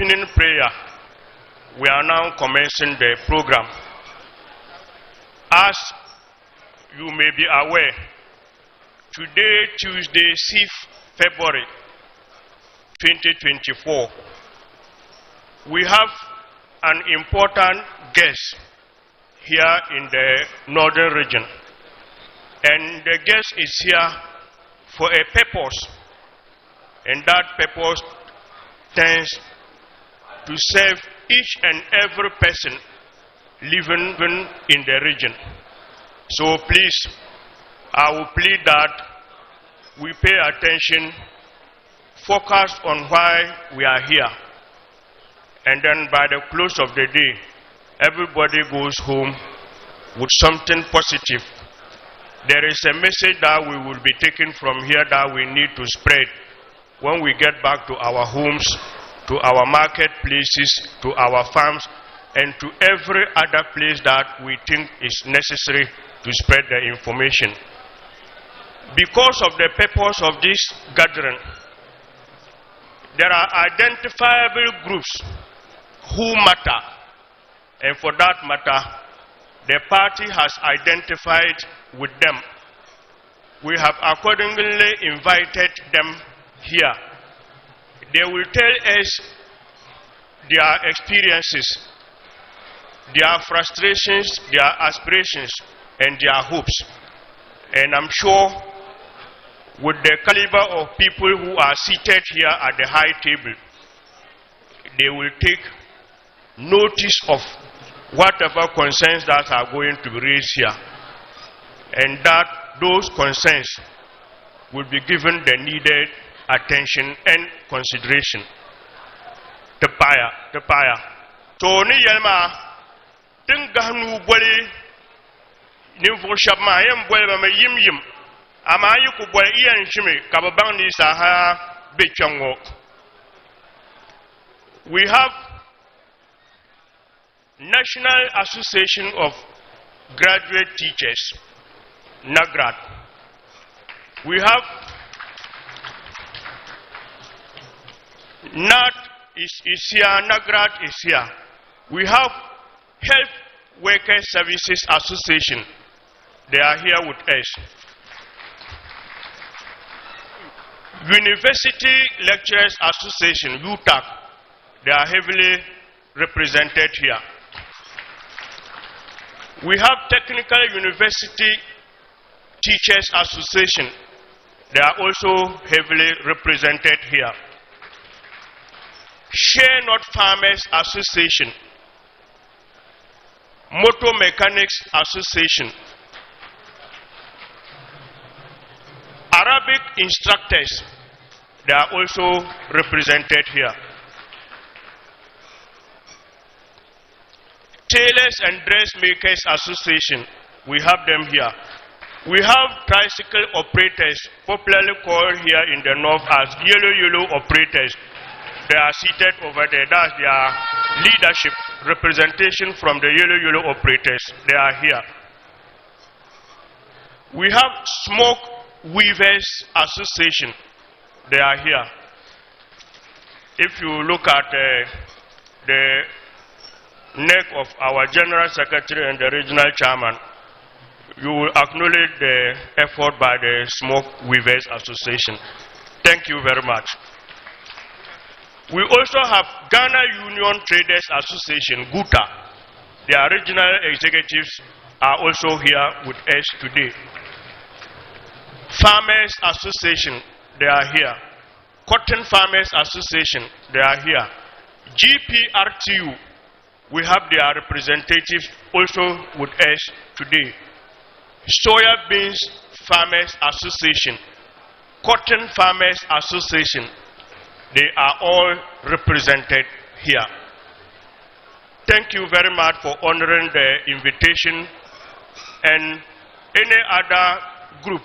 opening prayer, we are now commencing the program. As you may be aware, today, Tuesday, 6th February 2024, we have an important guest here in the northern region. And the guest is here for a purpose, and that purpose tends to serve each and every person living in the region. So please, I will plead that we pay attention, focus on why we are here, and then by the close of the day, everybody goes home with something positive. There is a message that we will be taking from here that we need to spread when we get back to our homes, to our marketplaces, to our farms, and to every other place that we think is necessary to spread the information. Because of the purpose of this gathering, there are identifiable groups who matter, and for that matter, the party has identified with them. We have accordingly invited them here. They will tell us their experiences, their frustrations, their aspirations, and their hopes. And I'm sure with the caliber of people who are seated here at the high table, they will take notice of whatever concerns that are going to be raised here, and that those concerns will be given the needed attention and consideration. Tepaya. Tony Yelma, Tengahnu Bole, Nimfo Shabma, Yem Yim, Amayu Boy Ian Shimi, Kababani Saha, Bichango. We have National Association of Graduate Teachers, NAGRAT. We have NAT is here, NAGRAT is here. We have Health Workers Services Association. They are here with us. University Lecturers Association, UTAC. They are heavily represented here. We have Technical University Teachers Association. They are also heavily represented here. Share Not Farmers Association, Motor Mechanics Association, Arabic Instructors, they are also represented here. Tailors and Dressmakers Association, we have them here. We have tricycle operators, popularly called here in the north as yellow operators. They are seated over there. That's their leadership representation from the yellow operators. They are here. We have Smoke Weavers Association. They are here. If you look at the neck of our General Secretary and the Regional Chairman, you will acknowledge the effort by the Smoke Weavers Association. Thank you very much. We also have Ghana Union Traders Association, GUTA. Their regional executives are also here with us today. Farmers Association, they are here. Cotton Farmers Association, they are here. GPRTU, we have their representatives also with us today. Soya Beans Farmers Association, Cotton Farmers Association, they are all represented here. Thank you very much for honoring the invitation, and any other group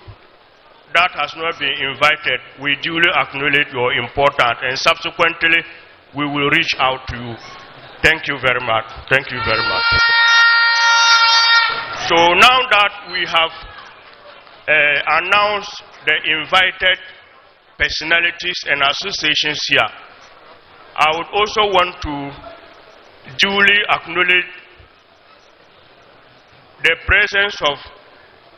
that has not been invited, we duly acknowledge your importance, and subsequently we will reach out to you. Thank you very much. Thank you very much. So now that we have announced the invited personalities and associations here, I would also want to duly acknowledge the presence of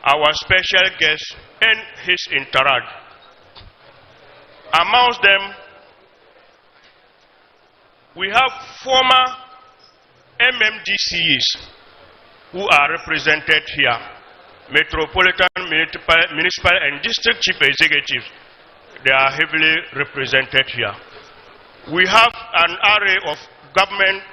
our special guest and his entourage. Amongst them, we have former MMDCs who are represented here, Metropolitan, Municipal and District Chief Executives. They are heavily represented here. We have an array of government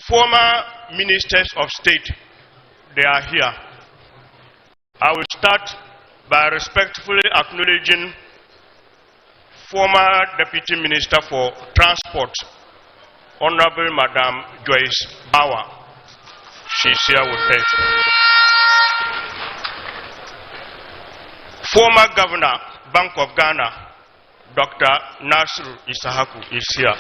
former ministers of state. They are here. I will start by respectfully acknowledging former Deputy Minister for Transport, Honorable Madam Joyce Bauer. She's here with us. Former Governor, Bank of Ghana, Dr. Nasru Isahaku is here.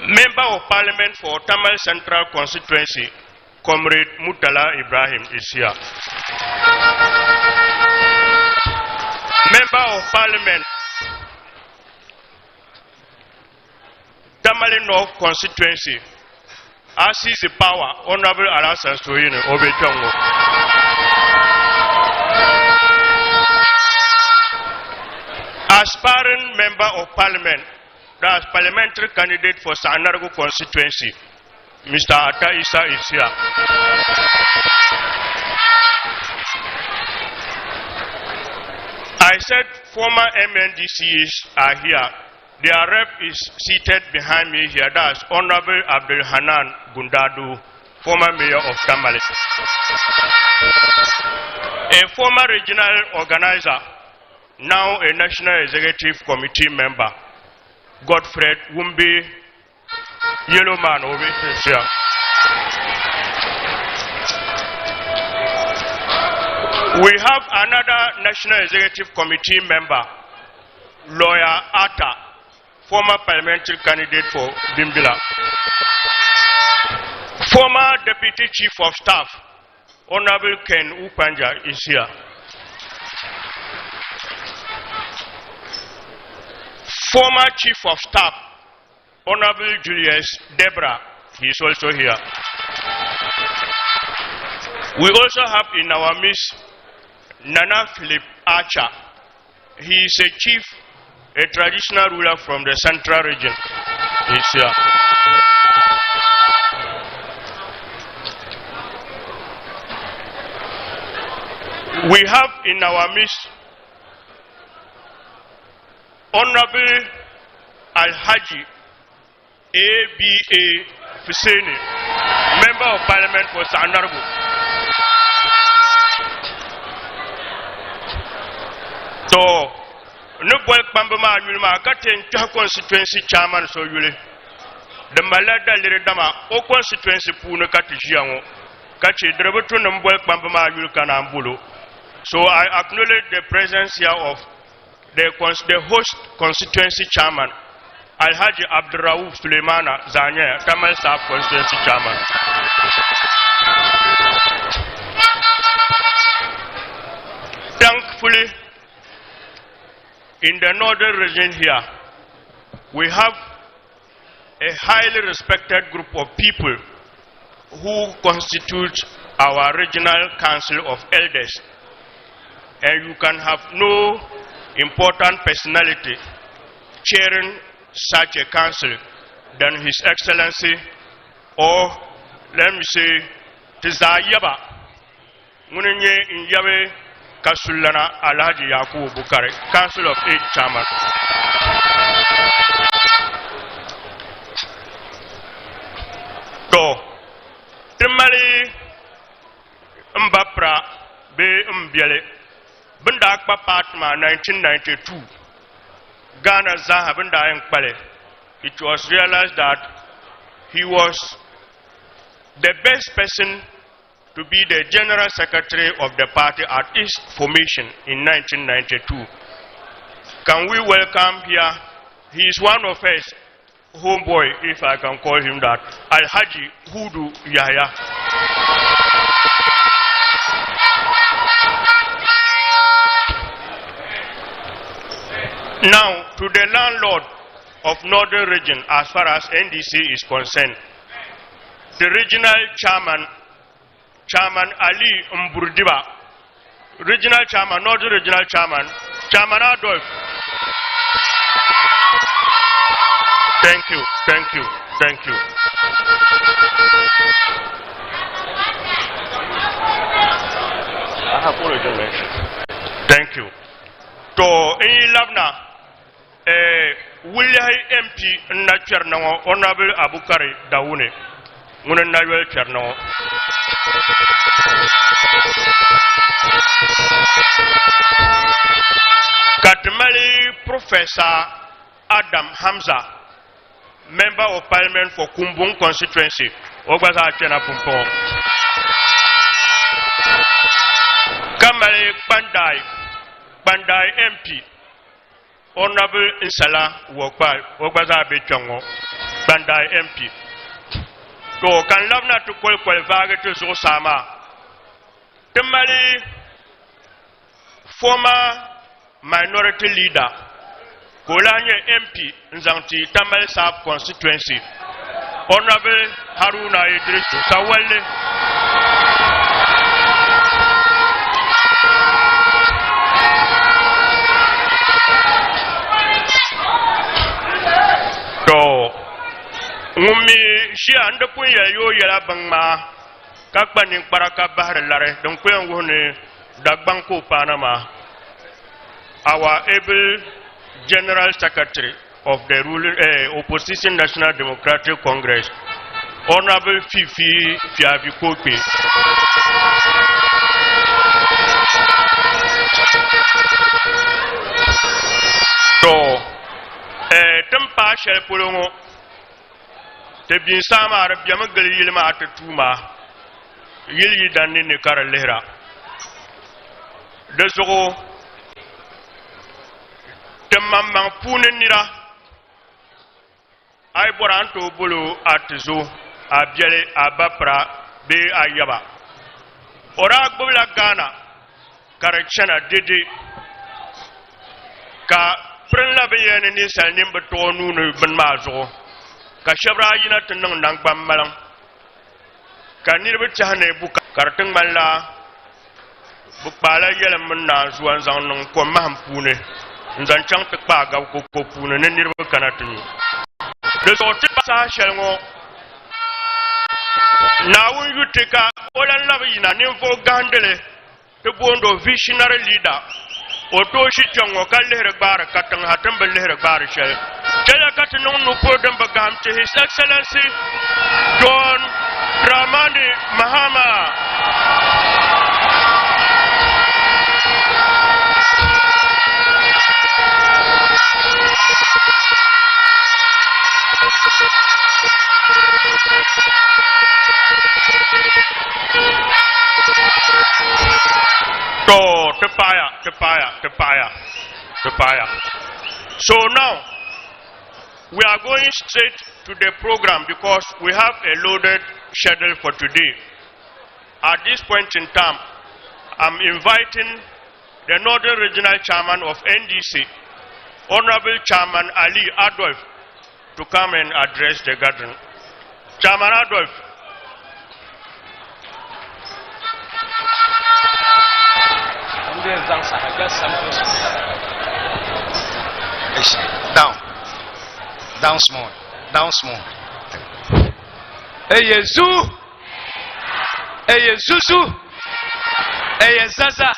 Member of Parliament for Tamale Central Constituency, Comrade Mutala Ibrahim is here. Member of Parliament, Tamale North Constituency, Assisi Power, Honorable Alasan Soyine Obechongo. Aspiring Member of Parliament, that's Parliamentary candidate for Sanargo Constituency, Mr. Atta Issa is here. I said former MNDCs are here. Their rep is seated behind me here. That's Honorable Abdul Hanan Gundadu, former mayor of Tamale. A former regional organizer, now a National Executive Committee member, Godfred Wumbi Yellowman over here. We have another National Executive Committee member, Lawyer Atta, former parliamentary candidate for Bimbila. Former Deputy Chief of Staff, Honorable Ken Upanja is here. Former Chief of Staff, Honorable Julius Debra, he is also here. We also have in our midst Nana Philip Archer. He is a chief, a traditional ruler from the Central region. He is here. We have in our midst Honorable Alhaji A.B.A. Fuseni, Member of Parliament for Sandargo. So, no boy Pambama Yulma Katin constituency chairman so Yule. The Malada Liridama, O constituency Puna Katishiango, Kachi, Drebutun and boy Pambama Yulkan Ambulu. So I acknowledge the presence here of the host constituency chairman, Alhaji Abdurraouf Suleimana Zanya, Tamale South constituency chairman. Thankfully, in the northern region here, we have a highly respected group of people who constitute our regional council of elders. And you can have no important personality chairing such a council than His Excellency, or let me say, Tizayaba, Munye Inyabe Kasulana Alhaji Yakubu Bukare, Council of Eight Chairman. So, Tamale Mbapra Be Mbiale, Bundakpa Patma 1992, Ghana Zahabunda Yankpale. It was realized that he was the best person to be the General Secretary of the party at its formation in 1992. Can we welcome here? He is one of us, homeboy, if I can call him that, Alhaji Hudu Yahya. Now, to the landlord of Northern Region, as far as NDC is concerned, the regional chairman, Chairman Ali Mburdiba, regional chairman, Northern Regional Chairman, Chairman Adolf. Thank you, thank you, thank you. Thank you. To in Labna, William MP Nachernao, Honorable Abukari Daune, Munanawel Cherno. Tamale Professor Adam Hamza, Member of Parliament for Kumbung constituency, Ogbaza Chena Pumpong. Kamale Bandai MP, Honorable Insala Ogbaza Bechongo, Bandai MP. To kan lavna to qualify to Zosama. Tamale former minority leader, Kolanye MP Nzanti Tamale Sab constituency, Honorable Haruna Idris Sawale. To Mumi she and the Puya yo yala bangma, Kakbaning Paraka Bahar Lare, Don Kuyan Dagbanko Panama. Our able General Secretary of the ruling Opposition National Democratic Congress, Honorable Fifi Fiavikope. So, Tempa Shell Pulongo, the Binsama Arabiamagal Yilma Atatuma, Yili Danini Karalera. The Zoro. Mamma Punenira I Boranto Bulu Atizo Abiele Abapra Be Ayaba Ora Bula Ghana Karachana Didi Ka Prenla Bayan and Nisa Nimbatonu Benmazo Kashabra Yinatan Nangpam Malam Kanirvitane Buka Kartung Mala Bukpala Yelamana Zuanzan Komam Pune. Nzanchang Paga Kopuna Nirva Kanatuni. The Sota Shalmo. Now you take a Ola Lavina, Nimfo Gandele, the Bondo visionary leader, Otoshi Chongo Kalera Katan Hatamba Lera Barishel. Tell a Katanon no Podem Bagam to His Excellency John Dramani Mahama. So now we are going straight to the program because we have a loaded schedule for today. At this point in time, I'm inviting the Northern Regional Chairman of NDC, Honorable Chairman Ali Adolf, to come and address the gathering. Chairman Adolf. Down small. Hey Yesu, hey Yesusu, hey Zaza.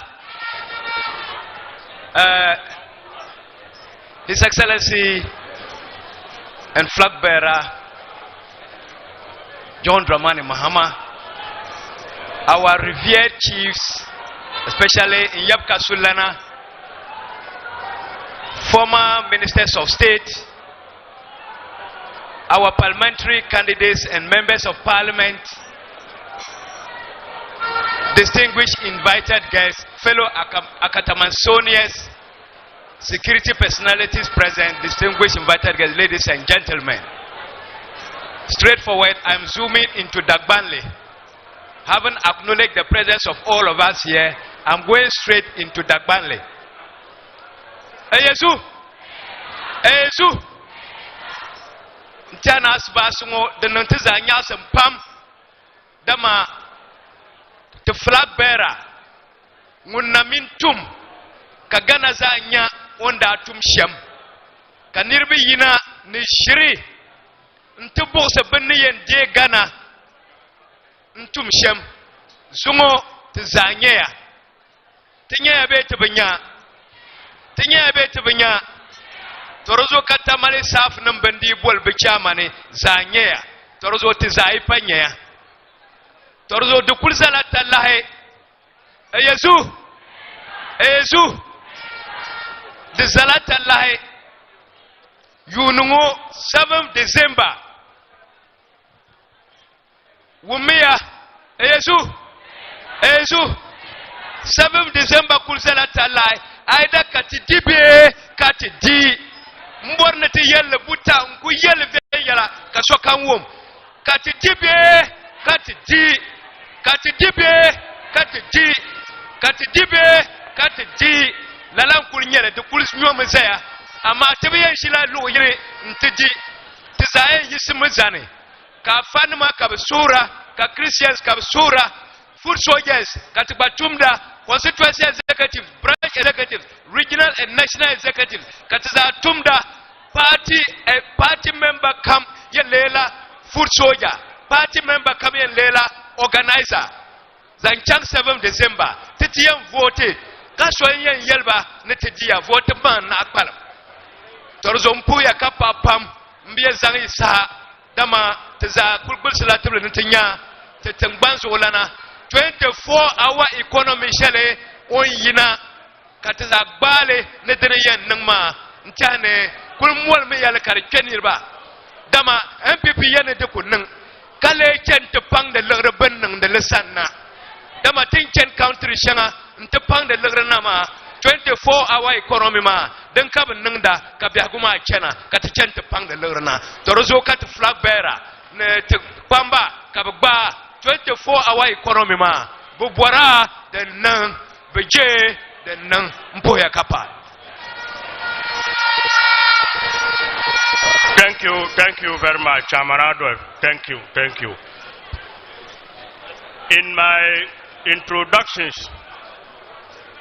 His Excellency and flag bearer John Dramani Mahama, our revered chiefs, especially in Yapka Sulana, former ministers of state, our parliamentary candidates and members of parliament, distinguished invited guests, fellow Akatamansonians, security personalities present, distinguished invited guests, ladies and gentlemen. Straightforward, I'm zooming into Dagbanle. Having acknowledged the presence of all of us here, I'm going straight into Dagbanle. Hey, Yesu! Ezu. Ntana asbasungo de nantiza nyasem pam. Dama the flag bearer. Ngunamin tum. Kagana za nya onda tum shem. Kanirbi yina ni shiri. Ntubo se beniyen de Gana. Ntum shem. Zungo tizanyea. Tinya bete benya. Tinya bete benya. Torozo katamale saf nambandi bol bechamane zanyea. Torozo tizai panyea. Torozo dukulzala talahe. Eyezu. Eyezu. Dizala talahe. Yunungo 7 December. Wumia. Eyezu. Eyezu. 7 December kulzala talahe. Aida katidibe katidi. Mborne te yelle buta nku yelle veyala kasoka nwom. Katidibe katidi. Katidibe katidi. Katidibe katidi. Lalan kul nyele de kulis nyom zaya. Ama tebe yen shila lo yire ntidi. Tizaye yisimu zane. Ka fanima ka sura, ka Christians ka sura, food soldiers katibatumda, constituency executive, branch executive, regional and national executive, katiza tumda party member come yelela food soldier, party member come yelela organizer. Zanchang 7 December, titiyan vote, kashoyen yelba netidia vote man na akpala. Torzo mpuya kapa pam, mbiye zangi sa, dama tiza kulbulsila tibli nitinya, titengbanzo ulana, 24-hour economy shele on yina katiza bale nedene yen nangma ntane kul mol me yalla kar kenirba dama MPP yene de ko nang kale chen te pang de lere ben nang de lesanna dama tin chen country shanga nte pang de lere na ma 24-hour economy ma den ka ben nang da ka biya kuma chena ka te chen te pang de lere na to rozo ka te flag bearer ne te pamba ka ba 24-hour economy ma bubwara de nang beje de nang mpoya kapa. Thank you very much, Chairman Adolf. Thank you. In my introductions,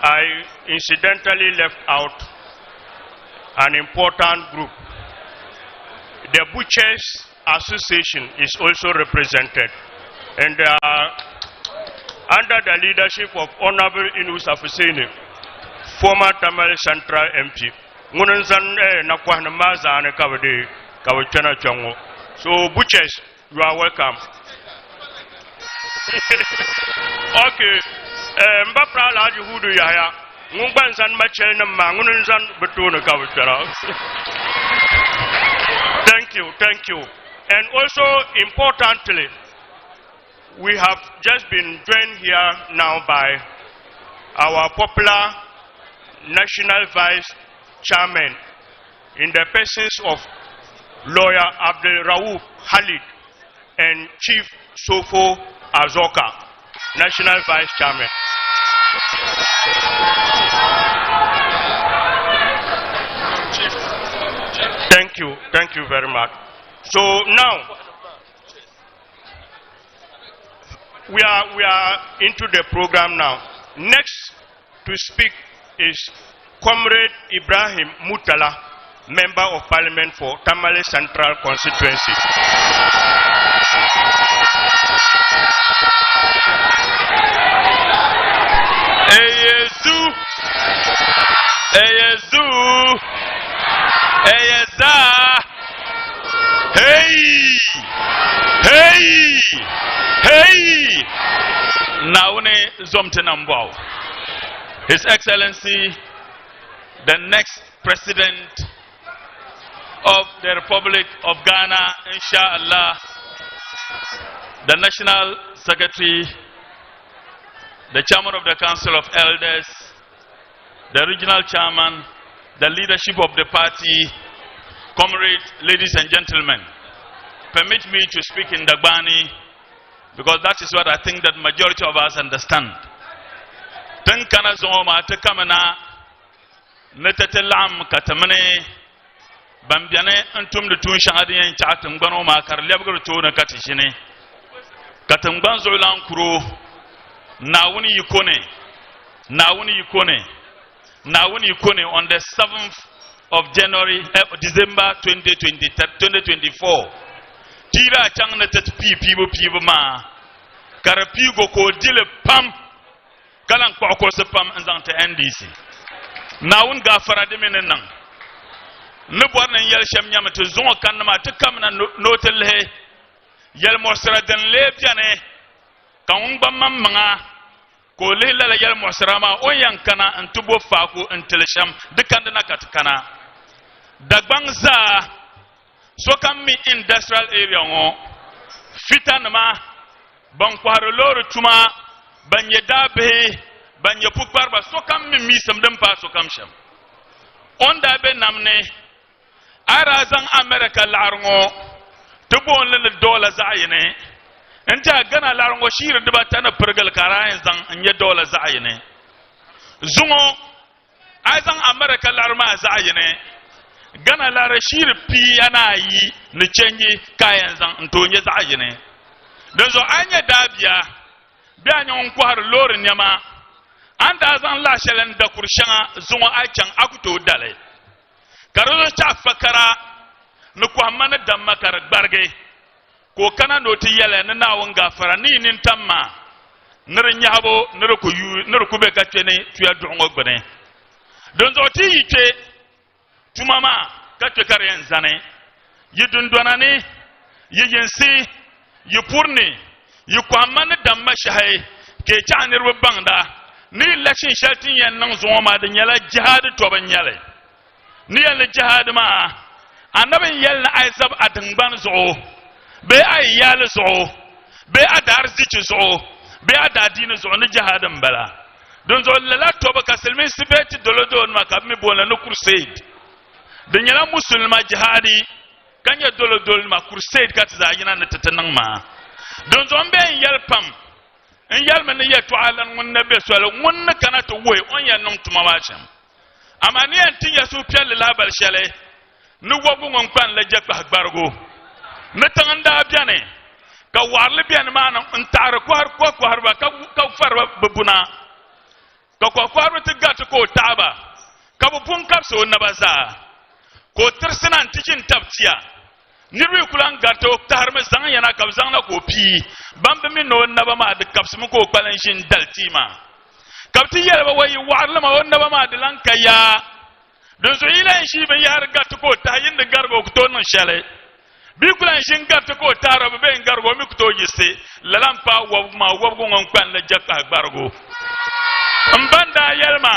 I incidentally left out an important group. The Butchers Association is also represented, and under the leadership of Honorable Inus Afuseni, former Tamale Central MP. So Butchers, you are welcome. Okay. Mbapra laji hudu yaya. Ngumban san machel na mangunun san betuna kawitara. Thank you. And also importantly, we have just been joined here now by our popular National Vice Chairman in the persons of Lawyer Abdul Rauf Khalid and Chief Sofo Azoka, National Vice Chairman. Thank you very much. So now we are into the program now. Next to speak is Comrade Ibrahim Mutala, Member of Parliament for Tamale Central Constituency. Eyezu, Eyeza, hey, Naune Zomtenambao. His Excellency, the next President of the Republic of Ghana, inshallah, the National Secretary, the Chairman of the Council of Elders, the Regional Chairman, the leadership of the party, comrades, ladies and gentlemen, permit me to speak in Dagbani because that is what I think that majority of us understand. Tankana zoma takamana netatelam katamane bambiane antum de tun shanga den chatum gbano ma kar lebgar to na katishine katum gban zo lan kuro nawuni yikone on the 7th of December 2024 tira chang na tat pibo ma kar pigo ko dile pam kalan ko se pam nzang ta NDC nawun gafara de menen nan ne bor nan yel shem nyam te zon kan ma te kam na notel he yel mosra den le piane kan ngba mamma ko le la yel mosra ma o yankana antubo fa ko intelsham de kan na kat kana dagbang za so kam mi industrial area ngo fitanma ban kwaro loro tuma banye dabe banye pukbar ba so kam mi sam dem pa so kam sham onda be namne arazan America larngo to bon le dollar zayene enta gana larngo shire de batana pergal karayen zan anye dollar zayene zungo azan America larma zayene gana lara shire pi anayi ni chenji kayan zan ntonye zayene dan zo anya dabia biya nyon kwar lor nyama anda zan la shelen da kurshanga zungo achan akuto dale karo cha fakara nu ko amana damma kar barge ko kana no ti yele na wonga fara ni nin tamma nir nyabo nir ko yu nir ko be ka twene tuya dongo gbene don zo ti yike tumama ka twe kar yan zane yidun donani yiyensi yipurni yiko amana damma shahay ke cha nir bangda ni lashin shaltin yan nan zo ma da nyala jihad to ban nyale ni yal jihad ma annabi yal na aizab adangban zo be ay yal zo be adar zici zo be adadin zo ni jihadan bala don zo la to ba kaselmin sibeti dolodo ma ka mi bona no crusade de nyala musulma jihadi kanya dolodo ma crusade ka ta yina na tatanan ma don zo be yal pam en yal man ya to alan mun nabe so mun kana to woy on ya nom tuma ma sham amani antin ya su piel la bal shele nu wogu ngon kwan la je pa gbargo ne tanga biane ka warle biane mana ntar ko har ba ka farba bubuna ka ko farba ti gat ko taba ka bu pun kapso na baza ko tirsina antikin tabtiya nibi kulan gato tar me zang yana ka zang na ko pi bambe mi no na ba ma de kapsu ko kwalan shin daltima kapti yel ba wayi warla ma wonna ba ma dilan kaya don so ila shi be yar gat ko ta yin de gargo ko ton shale bi kulan shin gat ko taro be gargo mi ko to yiste lalam pa wo ma wo go ngon kwan la jakka gargo mbanda yelma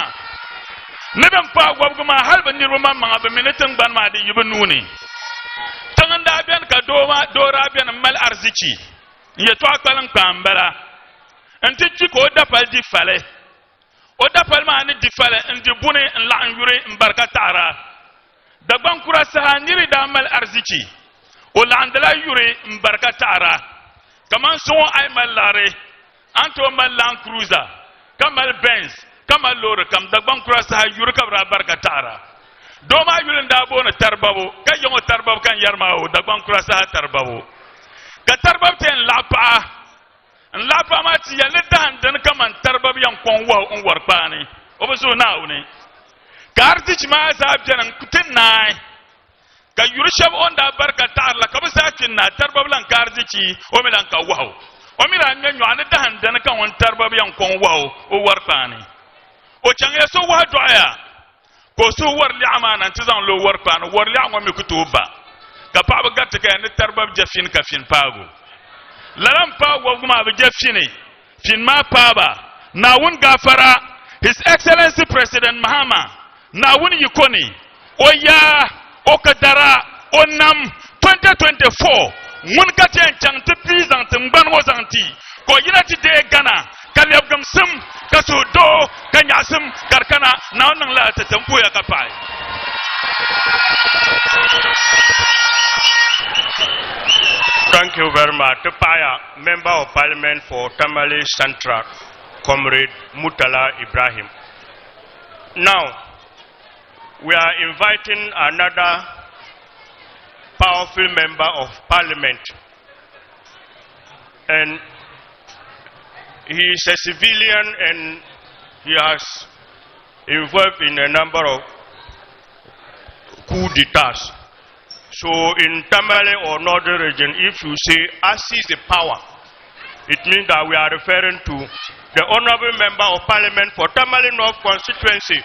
ne ban pa wo go ma halba ni ro ma ba minitin ban ma de yibu nuni tanganda bian ka dora bian mal arziki ye to akwalan kambara anti ko da pal di fale o da palma ni difale ndi bune la yure mbarka tara da bankura sahaniri da mal arziki o la andala yure mbarka tara kaman so ay malare anto mal land cruiser kamal benz kamal lor kam da bankura sahayure kabra barka tara do ma yure nda bona tarbabo kay yo tarbabo kan yarmaawo da bankura sah tarbabo ka tarbab ten lapa la pamati ya le dan dan kaman tarbab yan kon wa on warpani oboso naawne karti ma za bian kutin nai ka yurshab onda barka tar la ka bisatin na tarbab lan karti o milan ka waw o milan nyanyo an dan dan kan on tarbab yan kon waw o warpani o change so wa doya ko so warli amana tizan lo warpani warli amami kutuba ka pa ba gatta ka ni tarbab jafin ka fin pago lalam pa woguma be jefini fin ma paba na wun gafara His Excellency President Mahama na wun yikoni oya okadara onam 2024 mun katen chang te present mban wozanti ko yinati de Ghana kalyab gam sim kaso do kanyasim karkana na wannan la ta tampo ya kapai. Thank you very much. Tupaya, Member of Parliament for Tamale Central, Comrade Mutala Ibrahim. Now, we are inviting another powerful member of parliament. And he is a civilian and he has involved in a number of coup d'etats. So in Tamale or Northern region, if you say seize the power, it means that we are referring to the Honorable Member of Parliament for Tamale North constituency,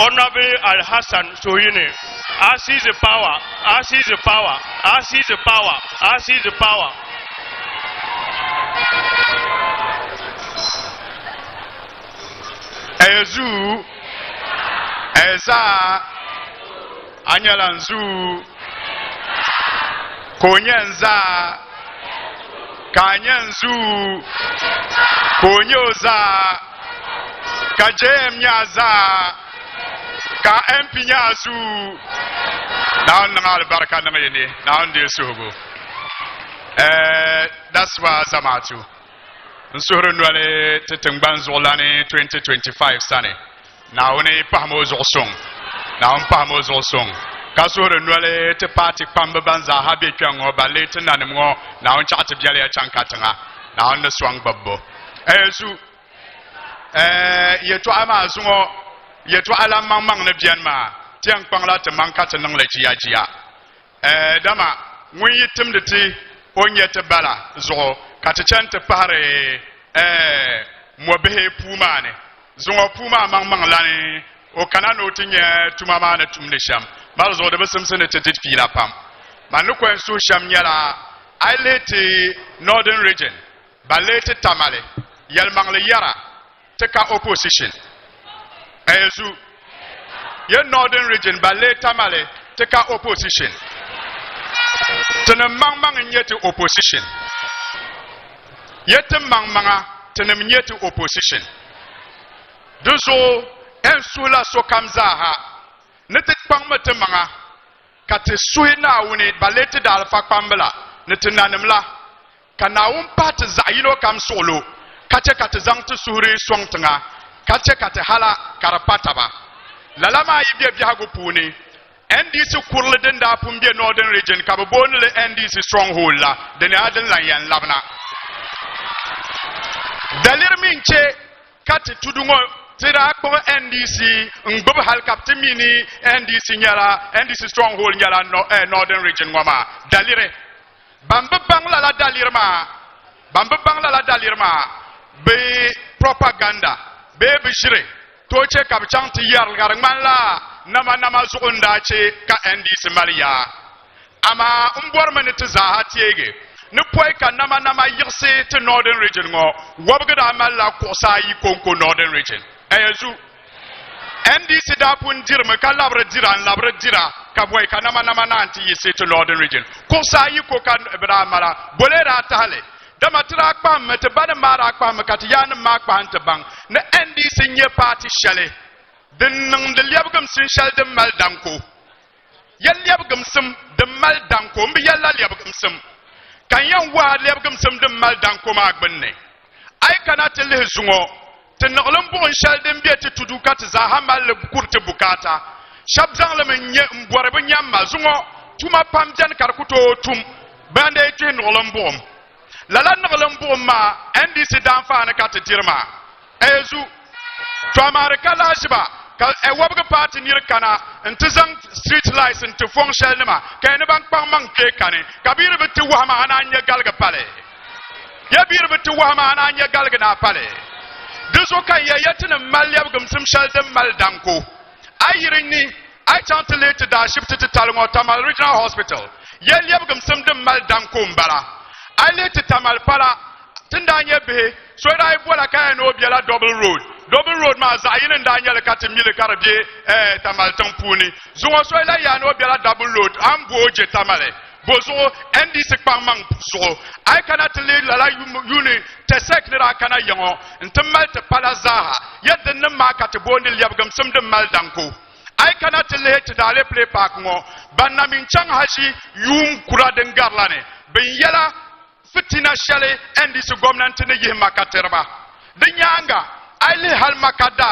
Honorable Al-Hassan Sohine. Seize the power, seize the power, seize the power, seize the power. Ezu, Eza, Anyalanzu, Konyenza, Kanyenzu, Konyoza, Kajem Nyaza, Ka MP Nyazu. Now Namal Baraka Namayini, now Dear Sugu. That's why Zamatu. Nsurunwale Titumbanzolani 2025 Sani. Now ne Pamos or song. Now Pamos or song. Kasurunwale to party Pambabanza Habitang or Balaton Animo. Now in Chatibjalia Chankatanga. Now on the swang bubble. Ezu Yetu Amazungo Yetu Alamang Nebianma. Tiang Pangla to Mankatan Legia. Dama, when you timidity, on yet a bala, zo, Katachanta Pare, Mobehe Pumane, Zongo Puma Manglani, or Canano Tinya to Mamana Tumnisham, Malzo de Simpson at Filapam. Manuko and Susham Yala, I late Northern region, Balete Tamale, Yelmangle Yara, take our opposition. Ezu. Your Northern region, Ballet Tamale, take our opposition. Tena Mang and yet opposition. Yet Manga, Tenem yet opposition. Dozo, and Sula Sokamzaha, Netet Pangmatemanga, Kate Suina Unit, Balete Alpha Pambala, Netanamla, Kanaum Pat Zaino Kam Solo, Kache Katazang to Suri Swangtanga, Kache Katehala Karapataba. Lalama ibia biago puni NDC kurleden da pumbia Northern region kababon le NDC stronghold la den aden la yan labna dalir minche kati tudungo tira ko NDC ngbob hal kaptimini NDC nyala NDC stronghold nyala Northern region ngoma dalire bamba bangla la dalirma be propaganda be bishire toche kabchang ti yar garman la nama zuunda che ka NDC Maria ama mbor man ti zahati ege ne poy ka nama yirse ti Northern region ngo wabgada amalla ko sayi konko Northern region ayezu NDC da pun dirme ka labre dira ka boy ka nama nanti yirse ti Northern region ko sayi ko kan bra mala bolera tale dama tira akpa mete bana mara akpa makati yana makpa ante bang na NDC nye party shale den nang de liabgam sin shal de mal danko ya liabgam sim de mal danko mbi yalla liabgam sim kan yan wa liabgam sim de mal danko ma gbenne ay kana te le zungo te naglam bon shal de mbiete tudu kat za hamal le kurte bukata shabzang le menye mbore be nyamma zungo tuma pamjan karkuto tum bande te naglam bon Lala Nolamboma, NDC Danfana Katatirma, Ezu, Tramarika Lashiba, a Wabga party near Kana, and Tizang street license to Fong Shelnema, Kanabank Pamang Kane, Kabir to Wama and Anya Galga Pale. Yabir to Wama and Anya Galgana Pale. This okay, yet in a Maliabgum, some Sheldon Maldanko. I hearing I translated that shifted to Talamo Tamal Regional Hospital. Yeliabgum, some Maldanko Mbala. I let it Tamal Pala, Tindanya Bay, so I bola no biala double road, Mazayan and Daniel Catamila Carabie, Tamal Tampuni, Zuma Soila no biala double road, Amboje Tamale, Bozo, and this Pamang so I cannot leave La Uni, Tesekra Kana Yango, and Tamal Palazaha, yet the Namaka to Bondi Yabgam, some de Maldanko. I cannot let the Ale play park more, but Namin Chang Hashi, Yum Kuraden Garlane, Ben Yella. Fitina shale and this government in the Makaterba. The Yanga, I hal Makada,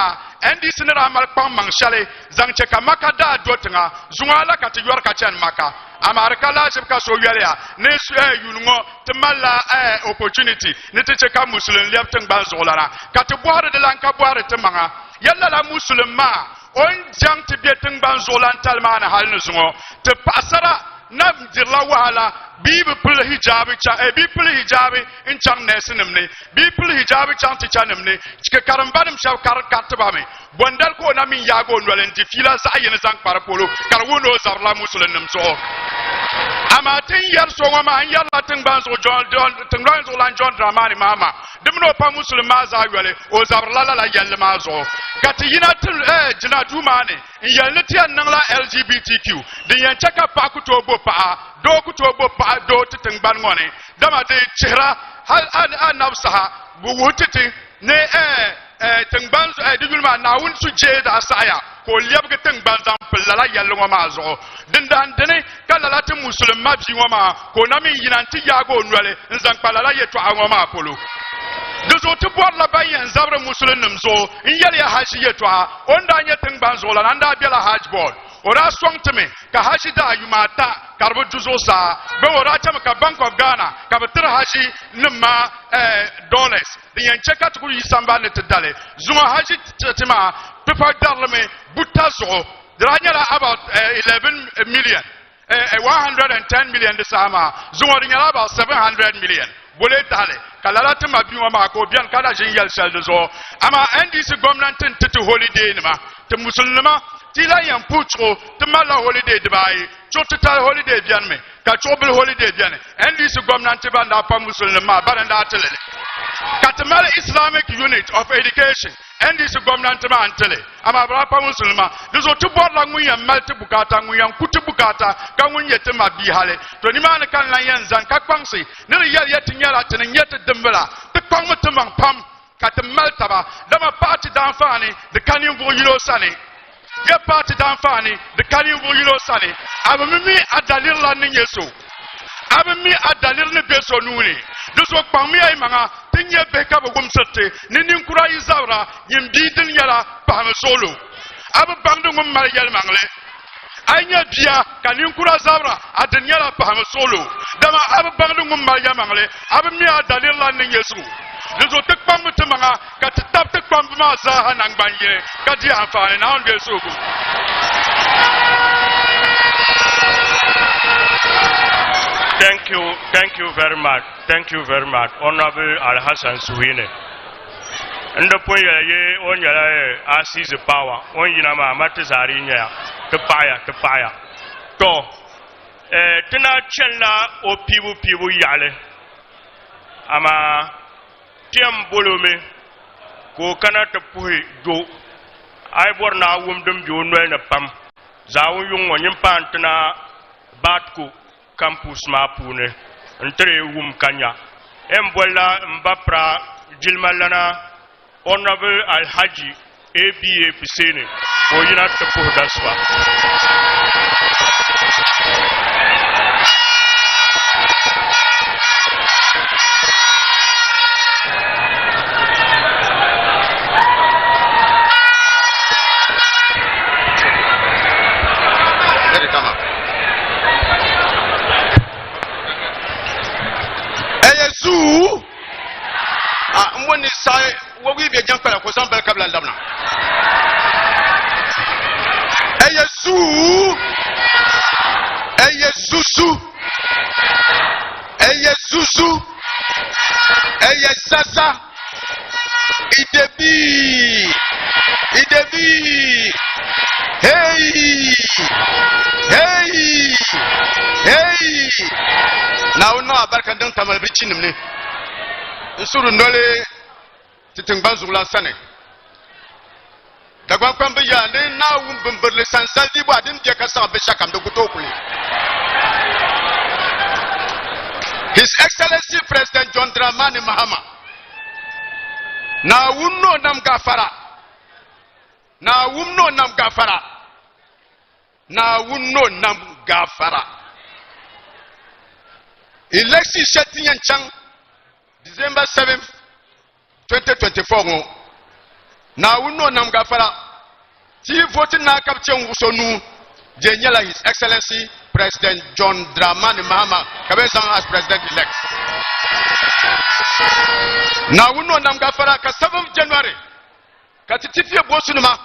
endi sinira mal pam mangshale zangche ka maka da dotinga zungala ka ti yor ka chen maka amarka la sib ka so yelya ne su yulngo temalla opportunity ne te che ka muslim liap teng ban zolara ka ti boare de lan ka boare te manga yalla la musulma on jang ti bieteng ban zolan talmana halnu zungo te pasara na dirla wala bibi pul hijabi cha bi pul hijabi in chang nesinum ne bi pul hijabi chang ti chanum ne ke karambanum shaw katba me bondal ko na min yago nolen ti fila sa yin zang par polo karwuno zarla musulunum so amatin yar so ma an yar latin ban so John tingran so lan John Dramani mama dimno pa musulma za yole o zarla la yel ma so kati yina til jina dumane in yel ti an la LGBTQ din yan chaka pa ku to bo pa do ku to bo pa do titin ban ngone dama de chehra hal an nafsaha bu wutiti ne tingban digulma na wun su je da saya ko liab ke tingban zam pelala yallo ma zo dindan dene kala la tin musulma bi ngoma ko na min yinanti yago nwale nzan palala yeto awoma polo duzo to bor la bayen zabre musulunum zo in yel ya haji yeto onda nye tingban zo la nanda bela haj board ora swangteme ka haji da yumata karbu duzo sa be ora tam ka Bank of Ghana ka betra haji nima dollars the yancheka to yisamba ne tedale zuma haji tima pepa darleme butazo dranyala about 11 million 110 million this sama zuma nyala about 700 million bole dale kalala tima biwa ma ko bian kana jin yel sel zo ama NDC government titu holiday nima te musulma tila yan putro te mala holiday dubai total holiday bian me ka chobel holiday bian NDC government banda pa musulma baranda telele Tamale Islamic Unit of Education NDC government ma antele ama bra pa musulma duzo to bor la nguya malte bukata nguya kutu bukata ka nguye te ma bi hale to ni man kan la yan zan ka kwangsi ne yel yet nyala te ne yet dembela te kwang mutumang pam ka te malta ba dama party danfani de kanin vo yilo sane ya party danfani de kanin vo yilo sane abami adalir la ne yeso abami adalir ne beso nuni duzo kwangmi ay manga tinye beka bo gumsete ninin kura izawra yimbi din yala pam solo ab bangdu ngum mal yel mangle anya biya kanin kura zawra adin yala pam solo dama ab bangdu ngum mal yel mangle ab mi adalil la nin yesu duzo tek pam mutmanga ka tap tek pam ma za hanang banye ka di afane na on yesu ku Thank you very much. Thank you very much, Honorable Al Hassan Suhine. And the point ye on your assise power, on Yinama Matazarinia, the fire. To Tina Chella o Pibu Yale Ama Tiam Bolume, go Kanata Pui do. I born now wumdum Junwell Pam Zawu Yung on Yimpantana Batku. Campus Mapune, entre Kanya, Mbola Mbapra, Jilmalana, Honorable Al Haji, ABA Pisene, or Yunat Daswa. Mwani sai wawi be jankala ko sambal kabla ndamna eye sasa idebi hey na uno abarkan dan tamal bicin ne nsuru ndole titingban zugla sane dagwan kwamba ya ne na wumbumburle sansal di bwa dim je ka sa be shakam do kutokuli His Excellency President John Dramani Mahama na wunno nam gafara election shetiyan chang December 7th 2024 na wunno nam gafara ti vote na kapchen wusonu jenyela His Excellency President John Dramani Mahama kabezan as president elect. Na wuno nam gafara ka 7th January ka titifie bosunuma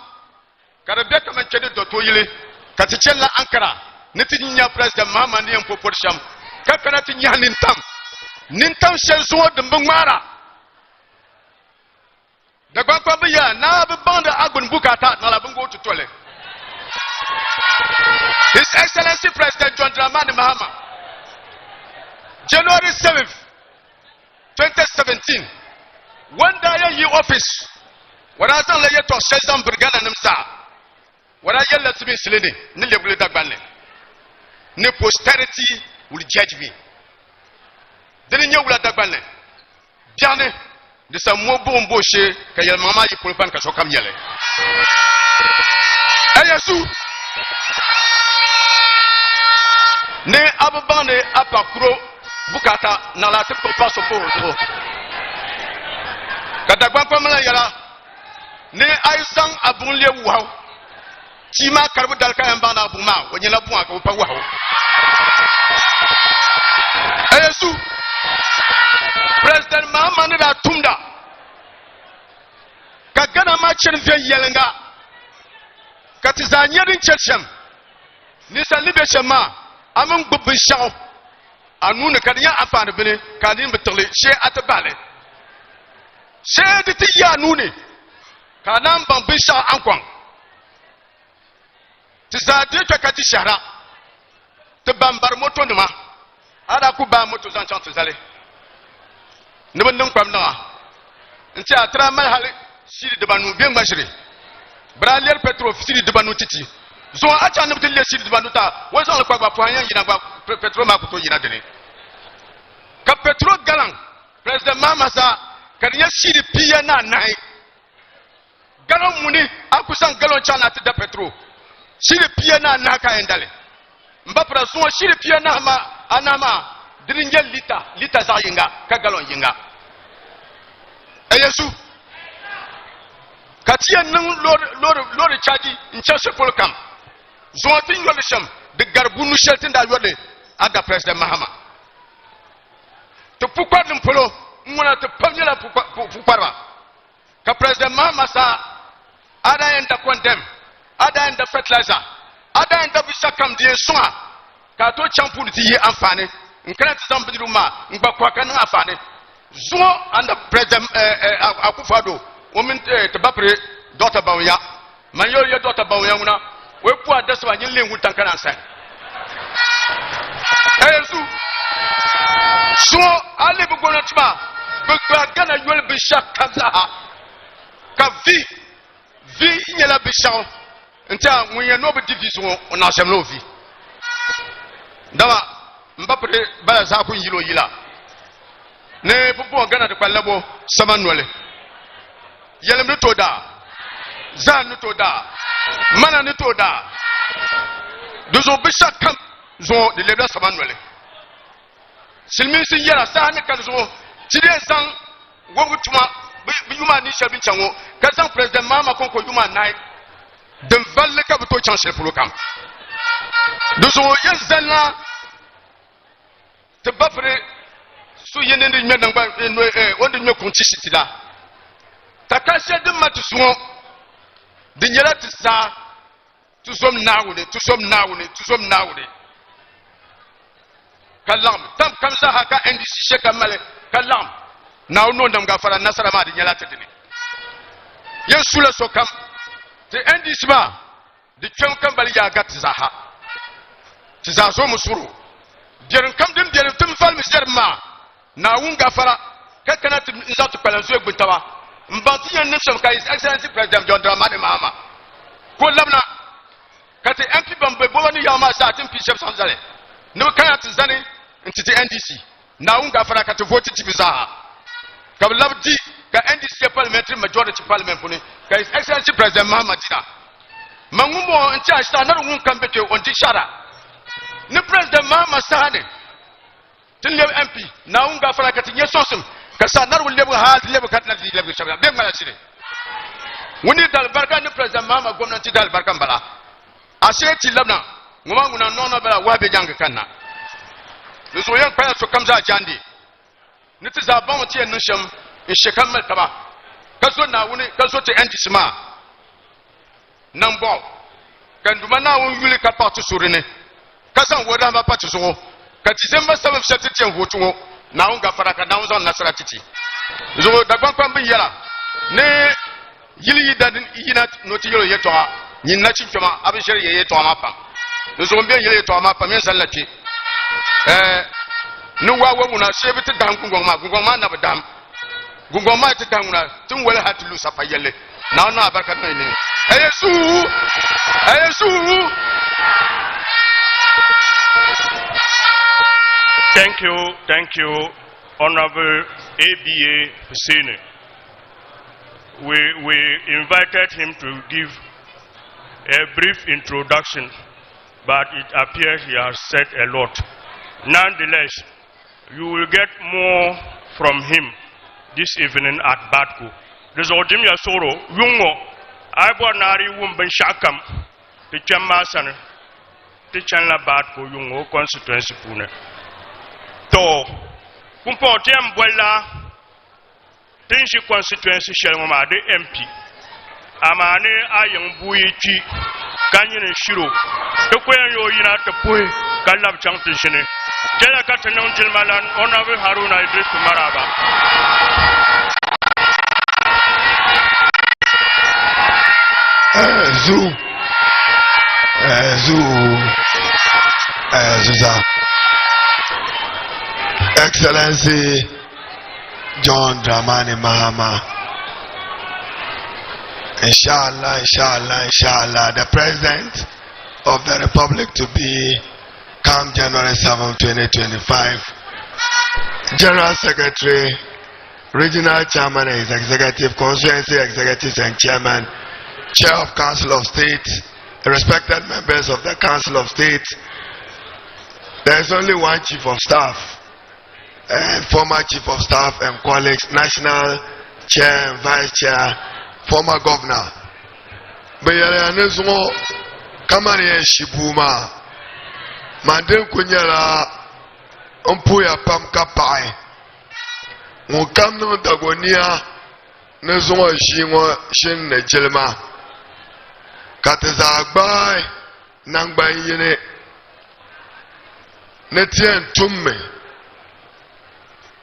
ka Rebecca menchede dotoyile ka tichela Ankara nitinya president Mahama ne empoporsham ka kana tinya nintam shelzo dembungmara da gwakwa biya na banda agun bukata na labungo tutole. His Excellency President John Dramani Mahama, January 7th, 2017, one day in office, when I don't let you to Shazam Brigana Namsa, when I yell at me, Selene, Nilabuli Dagbane, no posterity will judge me. Didn't you let Dagbane? Jane, the Samobo Boshe, Kayal Mama, you put Panka Sokam Yele. Ayasu. Ne ababane apakuro bukata na lati ko paso po kadagba pamela yala ne aisan abunle wuhaw tima karbu dalka yamba na buma wonyela buwa ko pa wuhaw Yesu President Mahama ne da tumda kagana ma chen ve yelenga katizanyerin chechem nisa libe shema amun gbubin shaw anu ne kadiya afan bene kadin bitli she atbale she diti ya nune kanan ban bin shaw ankwan tizade to kati shara te bambar moto numa ada ku ba moto zan chan tizale ne ban kwam na nti atra mal hali siri de banu bien mashri bralier petro siri de banu titi zo acha ne bitile siri de banu ta wo zo kwa gba poyan yina gba petro ma kuto yina dene ka petro galan president Mahama sa kadiya siri piya na nai galon muni akusan galon chana te da petro siri piya na ka endale mbapra so siri piya na ma anama dirinje lita za yinga ka galon yinga Yesu katiya nan lor chaji nchase polkam zotin yolisham de garbunu sheltin da yode ada president Mahama to pourquoi dum polo mona to pamela pourquoi ka president Mahama sa ada enda condemn ada enda fertilizer ada enda bisakam die soa ka to champu ti yi amfane nkran ti zambiru ma ngba kan afane zo anda president akufado women te bapre daughter bawya man yo ye daughter bawya una we pu adeswa nyin lengu tankana san Yesu so ale bu gona tuma bu gana yol bi shakaza ka vi nyela bi shaw ntia munye no bi division on asem no vi dama mbapre bala za ku yilo yila ne bubu gana de kwalabo samanwele yelem ni to da zan ni to da mana ni to da dozo bisha kam zo de lebla samanwele silmin sin yara sa ne kan zo tide san wogu tuma bi yuma ni shabi chango ka san president Mahama konko yuma nai dem valle ka to chancel pour le camp dozo yezana te bafre su yene ni men ngba wonde nyo konti sitila takashe de matusuo de nyela tsa tusom nawune kalam tam kamsa haka ndc sheka male kalam na uno ndam gafara nasara ma de nyela tedini yesu le sokam te ndc ba de twem kan bali ya gatza ha tza so musuru jerin kam dim jerin tum fal misjer ma na un gafara kakana tum nzatu palanzo egbuntawa mbanti yan nefsam ka His Excellency President John Dramani Mahama ko labna kati MP bambe bo wani yama sa tin bishop sanzale no kaya tizani ntiti NDC na unga fara kati vote tibiza ka labdi ka NDC parliamentary majority parliament puni ka His Excellency President Mahama dina mangumo nti ashta na rungun kambete onti shara ni President Mahama sahane tin le MP na unga fara kati nyesosum kasa nar wul lebu ha lebu katna di lebu shabya be ngala sire woni dal barka ni president mama gwamnati dal barkan bala aseti labna ngoma nguna nono bala wabe jang kanna ni so yan pa so kamza jandi ni ti za ba mutiyan nusham in shekam mal taba kaso na woni kaso te antisma nan bo kan duma na won yuli ka patu surine kasan woda ba patu so ka December 7 september hotu na won ga faraka na won zon nasara titi zo da gban bin yala ne yili da yina noti yoro yeto ni na chi choma abishir ye yeto ma pa zo mbe yele yeto ma pa men sallati nu wa na shebiti dam gungon ma na badam gungon ma ta danguna tun wala hatulu safa yalle na wannan abarkat ne ne ayesu Thank you, Honorable ABA Hussein. We invited him to give a brief introduction, but it appears he has said a lot. Nonetheless, you will get more from him this evening at Batco. The Zodim Yasoro, Yungo, Nari Wumben Shakam, the Chamasan, the Chandler Batco, Yungo constituency Pune. To Kumpotiam Buella, Tinshi constituency Shelma, the MP, Amane Ayang Buichi, Canyon and Shiro, the Quayo Yina Tapui, Kalab Chantation. Tell Katanon Jilmalan, Honorable Haruna Idris Maraba. Zuza. Excellency John Dramani Mahama. Inshallah, the President of the Republic to be come January 7, 2025. General Secretary, Regional Chairman and his Executive, Constituency Executives and Chairman, Chair of Council of State, respected members of the Council of State. There is only one Chief of Staff, and former Chief of Staff and colleagues, National Chair and Vice Chair, former Governor. Bayanazumo Kamani Shibuma Mandem Kunyala Umpuya Pamka Pai Mukamno Dagonia Nezumo Shingo Shin Nejilma Katazagbai Nangbai Yene Netian Tumme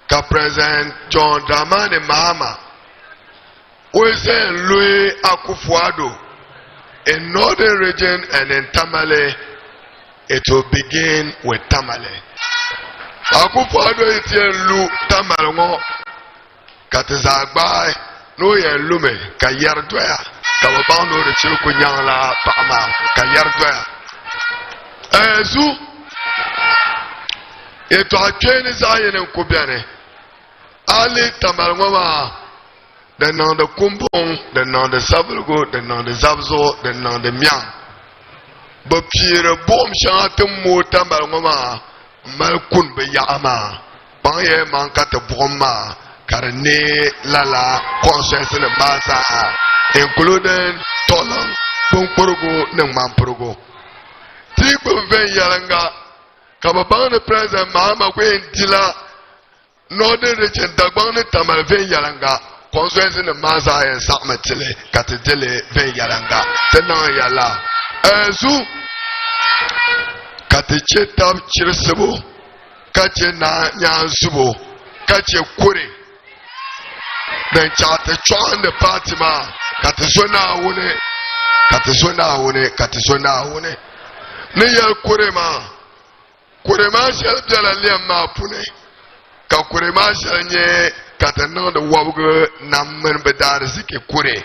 Ka President John Dramani Mahama Wezen Louis Akufuado in northern region and in Tamale. It will begin with Tamale. Akufuado itien lu Tamale ngo katizagbai no yen lume ka yerdwea ka babano de chiruku nyangla pama ka yerdwea ezu eto atweni zayene nkubiane ali Tamale ngoma the non the kumbong the non the sabulgo the non the zabzo the non the miang but pire bom shantem mota malngoma malkun be yama baye mankata bomma karne lala conscience ne basa including tolang pongporogo ne mamprogo tipo ven yaranga kababang the president mama kwen dila northern region dagbang ne tamal ven yaranga conscience ne masa en sakmetele katedele ven yaranga tenan yala ezu katiche tab chirsebo kache na nyansubo kache kure dan chate chon de patima katisona wune ne ya kure ma shel jala liam pune ka kure ma shel nye katano de wabugo nammen bedar zike kure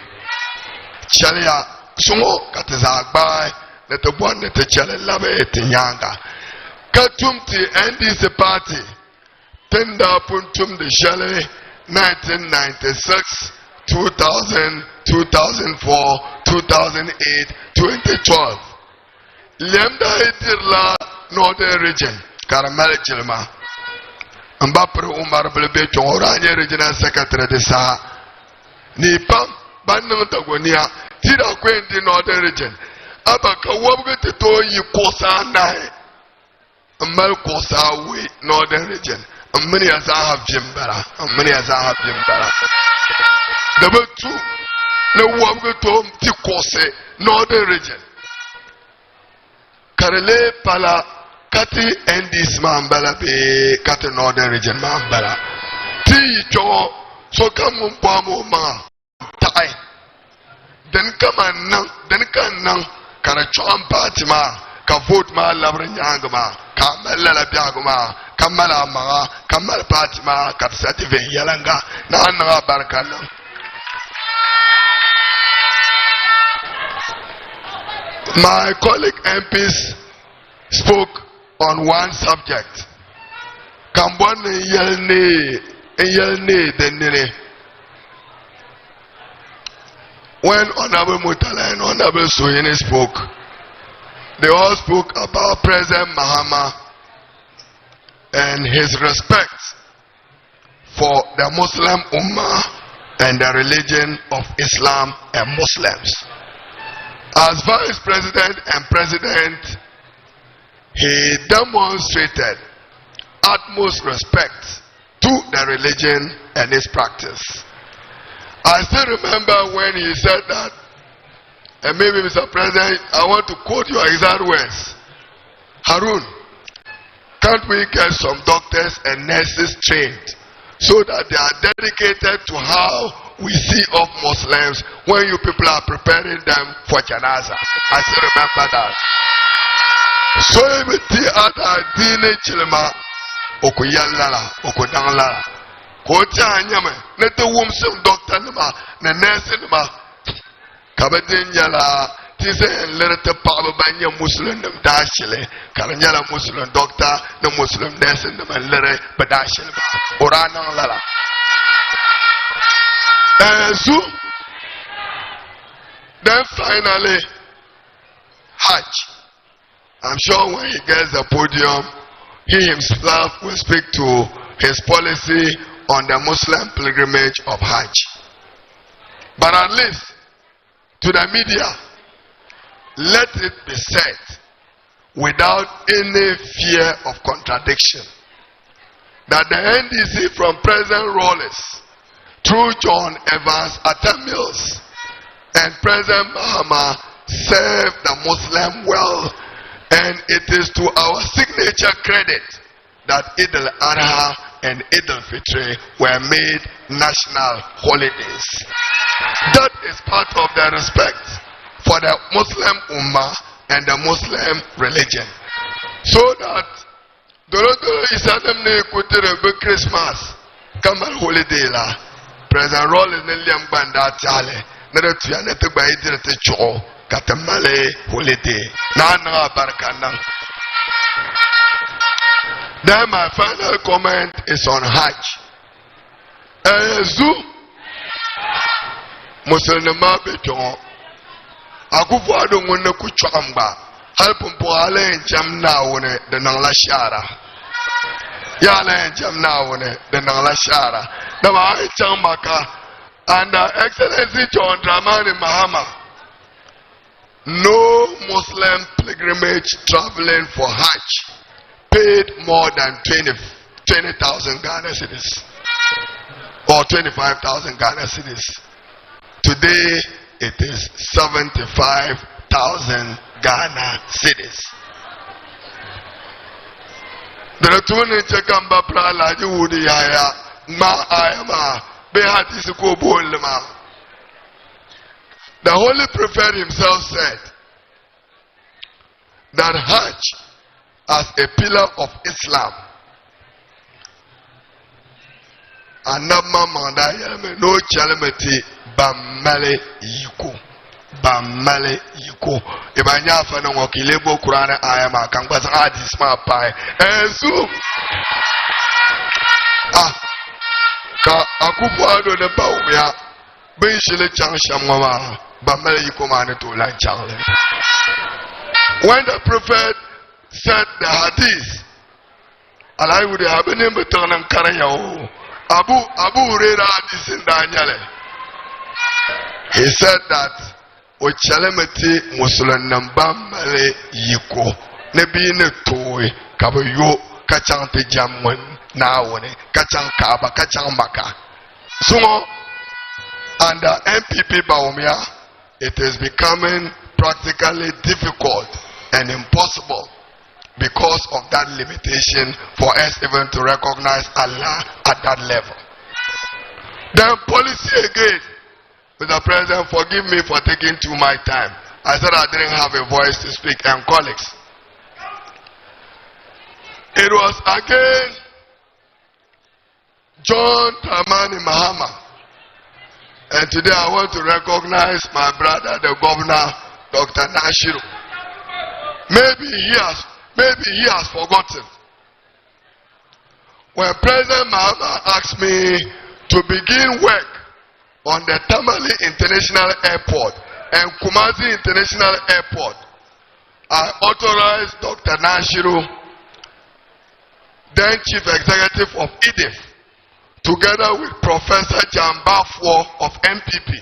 chalia sungo katizagbai na to bon na te chale labe te nyanga katumti NDC party tenda puntum de chale 1996 2000 2004 2008 2012 lemda itirla northern region karamel chilma ambapre umar blebe choranye regional secretary de sa ni pam banang tagonia tira kwen di northern region aba ka wabga to yi kosa nai amal kosa we northern region amani azaha bimbara number 2 na wabga to ti kose northern region karele pala kati ndis mambala be kati northern region mambala ti cho so kamu pamo ma tai den kan nan kara chon party ma ka vote ma labre nyanga ma ka mala la biago ma kamala ma kamal party ma ka sative yalanga na na barkana my colleague MPs spoke on one subject. Kambon yelne denere. When Honorable Mutala and Honorable Soyene spoke, they all spoke about President Mahama and his respect for the Muslim Ummah and the religion of Islam and Muslims. As Vice President and President, he demonstrated utmost respect to the religion and its practice. I still remember when he said that, and maybe Mr. President, I want to quote your exact words. Harun, can't we get some doctors and nurses trained so that they are dedicated to how we see of Muslims when you people are preparing them for janaza? I still remember that. So if the other dine chilma okuyalala okudangala kocha anyame nete wumsum doctor nima na nurse nima kabadin yala tise lerte paba banya muslim nam dashile karanyala muslim doctor na muslim nurse nima lere badashile orana lala so then finally Hajj. I'm sure when he gets the podium, he himself will speak to his policy on the Muslim pilgrimage of Hajj. But at least to the media, let it be said without any fear of contradiction that the NDC from President Rawlings through John Evans Atta-Mills and President Mahama served the Muslim well. And it is to our signature credit that Eid al-Adha and Eid al-Fitr were made national holidays. That is part of the respect for the Muslim Ummah and the Muslim religion. So that Christmas come on holiday la President Rawlings Liam Banda Chale Nada Tianete by Cho Tamale holiday. Nana Barakana. Then my final comment is on Hajj. Ezu Musulma beton. Akufu ado ngone kuchamba. Halpumpo ale jam naone de nangla shara. Ya ale jam naone de nangla shara. Dama chamaka and Excellency John Dramani Mahama. No Muslim pilgrimage traveling for Hajj paid more than 20,000 Ghana cedis or 25,000 Ghana cedis. Today it is 75,000 Ghana cedis. The tune chekamba prala judi yaya ma ayama be hadisi ko bolma. The Holy Prophet himself said that Hajj as a pillar of Islam anama manda yame no chalemeti bamale yiko ibanya fa no wakilebo Qur'an ayama kan gbasa hadis ma pai ensu ka akufu ado ne bawya bin shile chang shamwa when the Prophet said the hadith, Allah would have been able to Abu Hurairah hadith in Daniel. He said that Ochalemeti Muslim Nambamale Yiko Nebi ne toy Kabayo Kachante Jamwan Nawone Kachang Kaba Kachang Maka. So under MPP Baumia, it is becoming practically difficult and impossible because of that limitation for us even to recognize Allah at that level. Then policy again. Mr. President, forgive me for taking too much time. I said I didn't have a voice to speak, and colleagues. It was again John Tamale Mahama. And today I want to recognize my brother, the governor, Dr. Nashiru. Maybe he has forgotten. When President Mahama asked me to begin work on the Tamale International Airport and Kumasi International Airport, I authorized Dr. Nashiru, then Chief Executive of EDIF, together with Professor Jambafo of MPP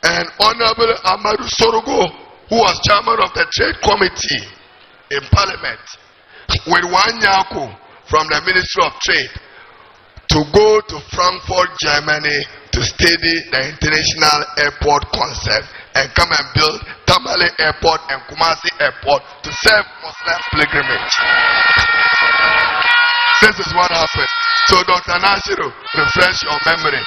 and Honorable Amadou Sorogo, who was chairman of the Trade Committee in Parliament, with Wanyako from the Ministry of Trade, to go to Frankfurt, Germany to study the international airport concept and come and build Tamale Airport and Kumasi Airport to serve Muslim pilgrimage. This is what happened. So Dr. Nashiru, refresh your memory.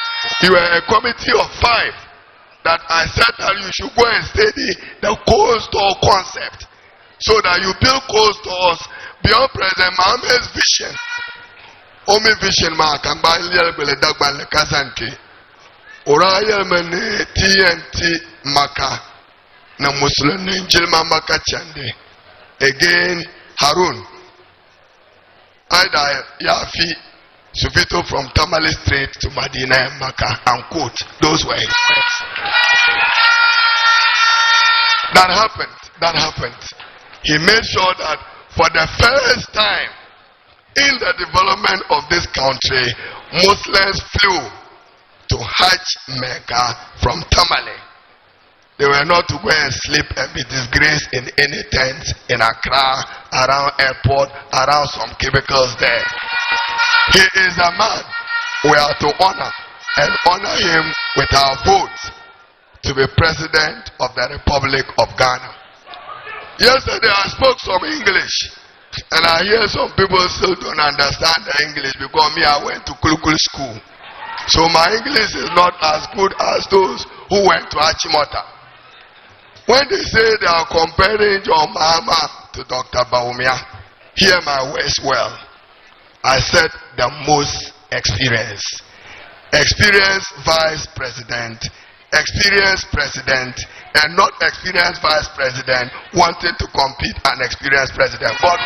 You were a committee of 5 that I said that you should go and study the cold store concept so that you build cold stores beyond President Mohammed's vision. Omi vision ma kan ba ile gbele dagba le kasanke. Ora yelmene TNT maka na Muslim Njilma maka chande. Again Harun. Aida Yafi Sufito from Tamale Strait to Medina and Makkah, and quote, those were his words. That happened. He made sure that for the first time in the development of this country, Muslims flew to Hajj Mecca from Tamale. They were not to go and sleep and be disgraced in any tent in Accra, around airport, around some cubicles there. He is a man we are to honor, and honor him with our vote to be President of the Republic of Ghana. Yesterday I spoke some English, and I hear some people still don't understand the English because me, I went to Kulukul school. So my English is not as good as those who went to Achimota. When they say they are comparing John Mahama to Dr. Baumia, hear my words well. I said the most experienced vice president, experienced president, and not experienced vice president wanting to compete an experienced president. But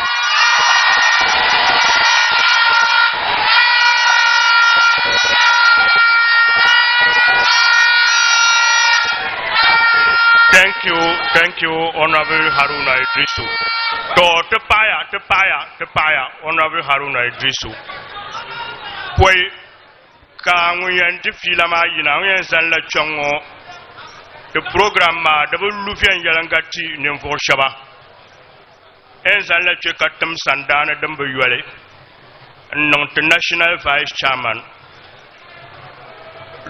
Thank you, Honorable Haruna Idrisu. Tepaya, Honorable Haruna Idrisu. Poi, ka nguyen di filama yina nguyen zan la chongo. The program ma double lufian yalangati nimfor shaba. En zan la chekatam sandana dambu yuale. Non national vice chairman.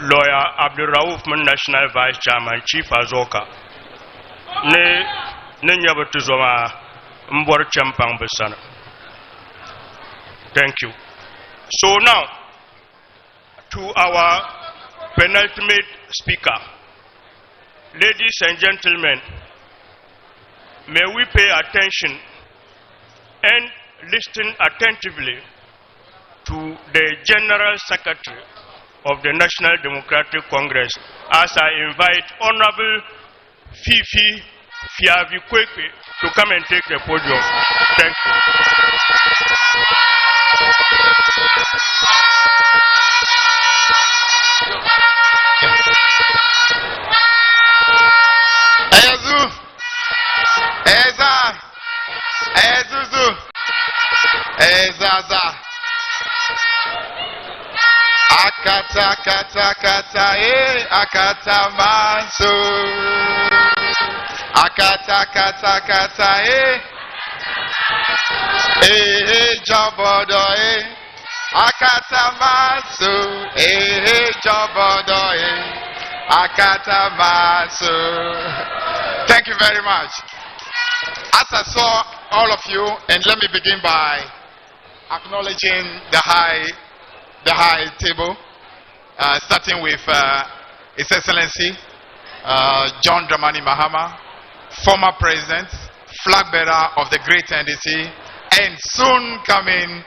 Lawyer Abdul Rauf National Vice Chairman Chief Azoka ne nyabatu zoma mbor champang besana. Thank you. So now to our penultimate speaker. Ladies and gentlemen, may we pay attention and listen attentively to the General Secretary of the National Democratic Congress as I invite Honorable Fifi Fiavi Kwekwe to come and take the podium. Thank you. Akata kata kata akata manso. Akata kata kata jabodo akata manso jabodo akata manso. Thank you very much. As I saw all of you, and let me begin by acknowledging the high table, starting with His Excellency John Dramani Mahama, former president, flag bearer of the great NDC, and soon coming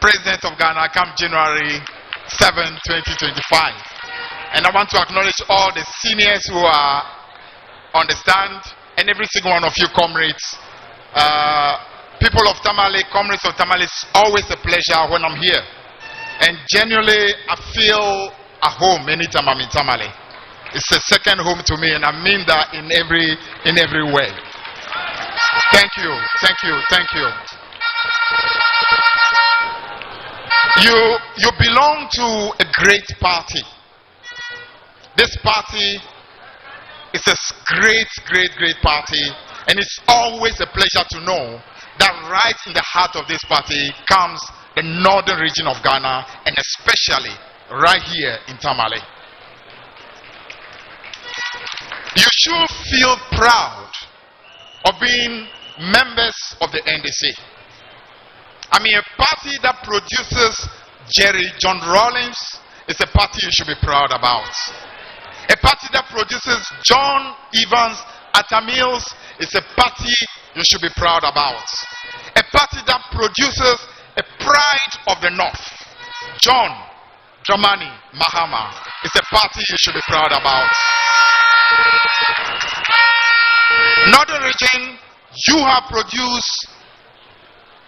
president of Ghana come January 7, 2025. And I want to acknowledge all the seniors who are on the stand, and every single one of you comrades. People of Tamale, comrades of Tamale, it's always a pleasure when I'm here. And genuinely, I feel at home anytime I'm in Tamale. It's a second home to me, and I mean that in every way. Thank you, thank you, thank you. You belong to a great party. This party is a great party, and it's always a pleasure to know that right in the heart of this party comes the northern region of Ghana, and especially right here in Tamale. You should feel proud of being members of the NDC. I mean, a party that produces Jerry John Rawlings is a party you should be proud about. A party that produces John Evans Atamils is a party you should be proud about. A party that produces a pride of the North, John Dramani Mahama, is a party you should be proud about. Northern region, you have produced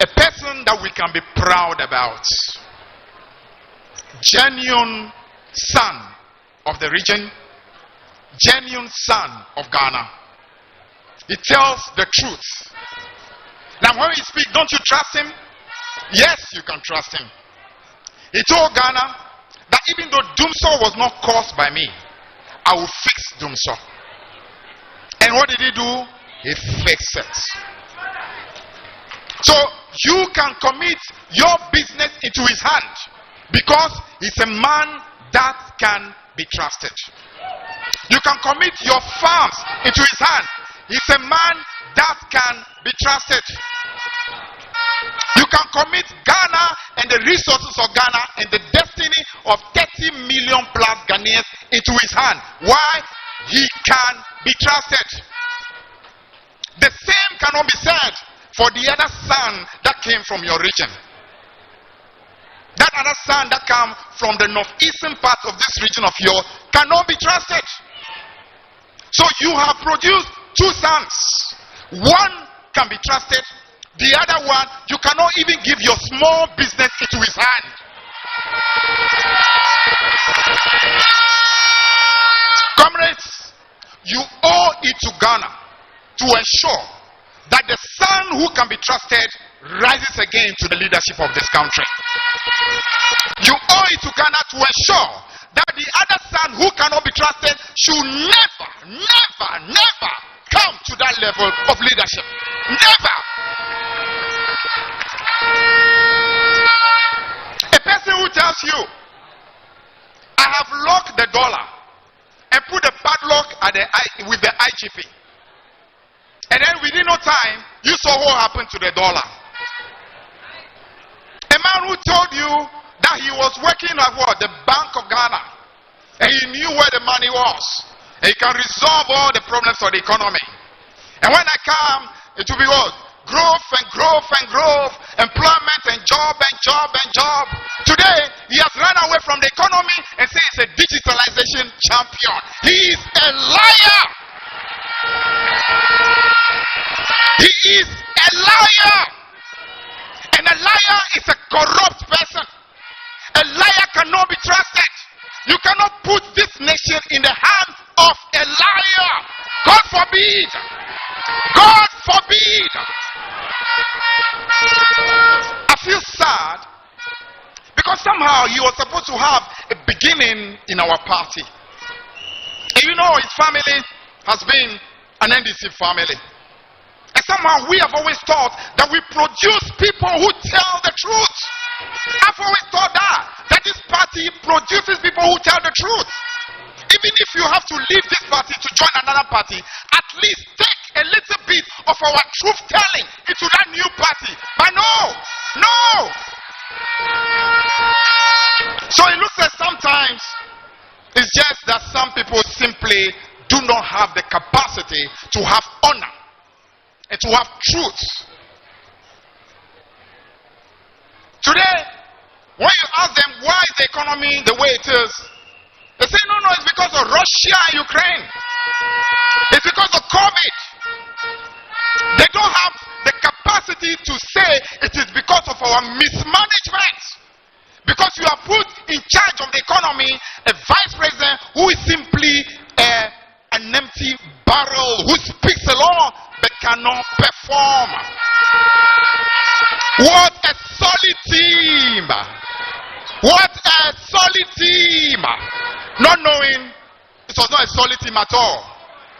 a person that we can be proud about. Genuine son of the region, genuine son of Ghana. He tells the truth. Now when he speaks, don't you trust him? Yes, you can trust him. He told Ghana that even though Dumso was not caused by me, I will fix Dumso. And what did he do? He fixed it. So you can commit your business into his hand because he's a man that can be trusted. You can commit your farms into his hand. He's a man that can be trusted. You can commit Ghana and the resources of Ghana and the destiny of 30 million plus Ghanaians into his hand. Why? He can be trusted. The same cannot be said for the other son that came from your region. That other son that came from the northeastern part of this region of yours cannot be trusted. So you have produced two sons. One can be trusted. The other one, you cannot even give your small business into his hand. Comrades, you owe it to Ghana to ensure that the son who can be trusted rises again to the leadership of this country. You owe it to Ghana to ensure that the other son who cannot be trusted should never come to that level of leadership. Never. A person who tells you, I have locked the dollar and put a padlock at with the IGP, and then within no time you saw what happened to the dollar. A man who told you that he was working at what? The Bank of Ghana, and he knew where the money was, and he can resolve all the problems of the economy. And when I come, it will be what? Growth and growth and growth, employment and job and job and job. Today, he has run away from the economy and says he's a digitalization champion. He is a liar. He is a liar. And a liar is a corrupt person. A liar cannot be trusted. You cannot put this nation in the hands of a liar. God forbid. God forbid. I feel sad because somehow he was supposed to have a beginning in our party. And you know, his family has been an NDC family. And somehow we have always thought that we produce people who tell the truth. I've always thought that this party produces people who tell the truth. Even if you have to leave this party to join another party, at least take a little bit of our truth telling into that new party. But no. So it looks like sometimes it's just that some people simply do not have the capacity to have honor and to have truth. Today, when you ask them why is the economy the way it is, they say, no, it's because of Russia and Ukraine. It's because of COVID. They don't have the capacity to say it is because of our mismanagement. Because you are put in charge of the economy a vice president who is simply an empty barrel, who speaks a lot but cannot perform. What a solid team! What a solid team! Not knowing it was not a solid team at all.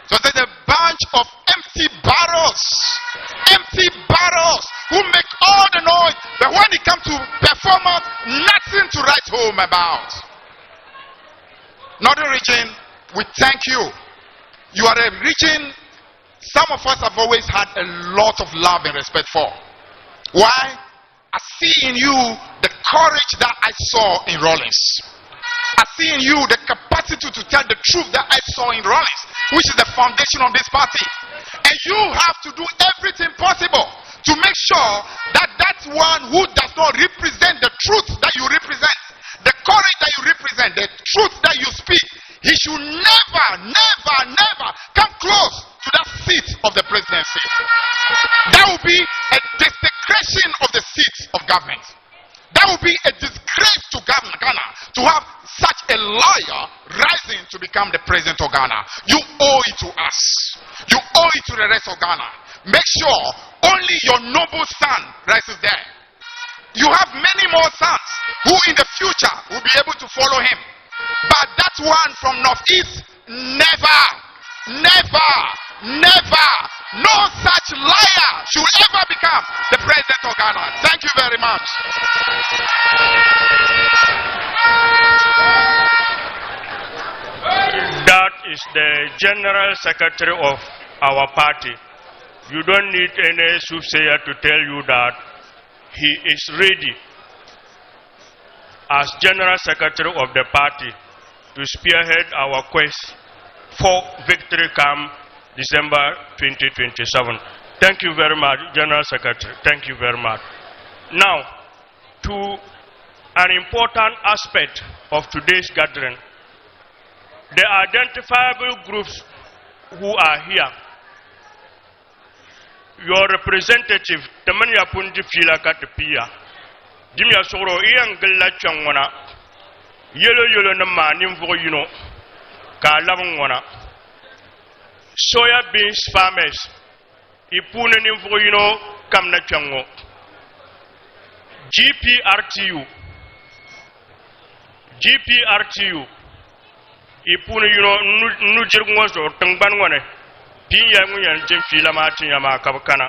So there's a bunch of empty barrels who make all the noise, but when it comes to performance, nothing to write home about. Northern region, we thank you. You are a region some of us have always had a lot of love and respect for. Why? I see in you the courage that I saw in Rollins. I see in you the capacity to tell the truth that I saw in Rollins, which is the foundation of this party. And you have to do everything possible to make sure that that one who does not represent the truth that you represent, the courage that you represent, the truth that you speak, he should never come close to that seat of the presidency. That will be a desecration of the seats of government. That will be a disgrace to Ghana to have such a liar rising to become the president of Ghana. You owe it to us. You owe it to the rest of Ghana. Make sure only your noble son rises there. You have many more sons who in the future will be able to follow him. But that one from Northeast, never, no such liar should ever become the president of Ghana. Thank you very much. That is the General Secretary of our party. You don't need any soothsayer to tell you that he is ready as General Secretary of the party to spearhead our quest for victory come December 2027. Thank you very much, General Secretary. Thank you very much. Now, to an important aspect of today's gathering, the identifiable groups who are here. Your representative, Tamale Pundi Fila Katapia, Dimia Soro, Ian Gilla Changwana, Yellow Nama, Nimvo, you know, Kalavangwana, soya beans farmers, Ipuna Nimvo, you know, Kamna Chango, GPRTU, Ipuna, you know, Nujirwas or Tangbanwane. Piyanguyan Jim Filamati Yamakabakana.